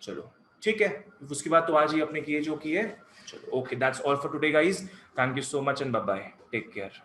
चलो ठीक है। उसके बाद तो आज ही अपने किए जो किए, चलो okay, that's all for today guys, thank you so much and bye bye, take care.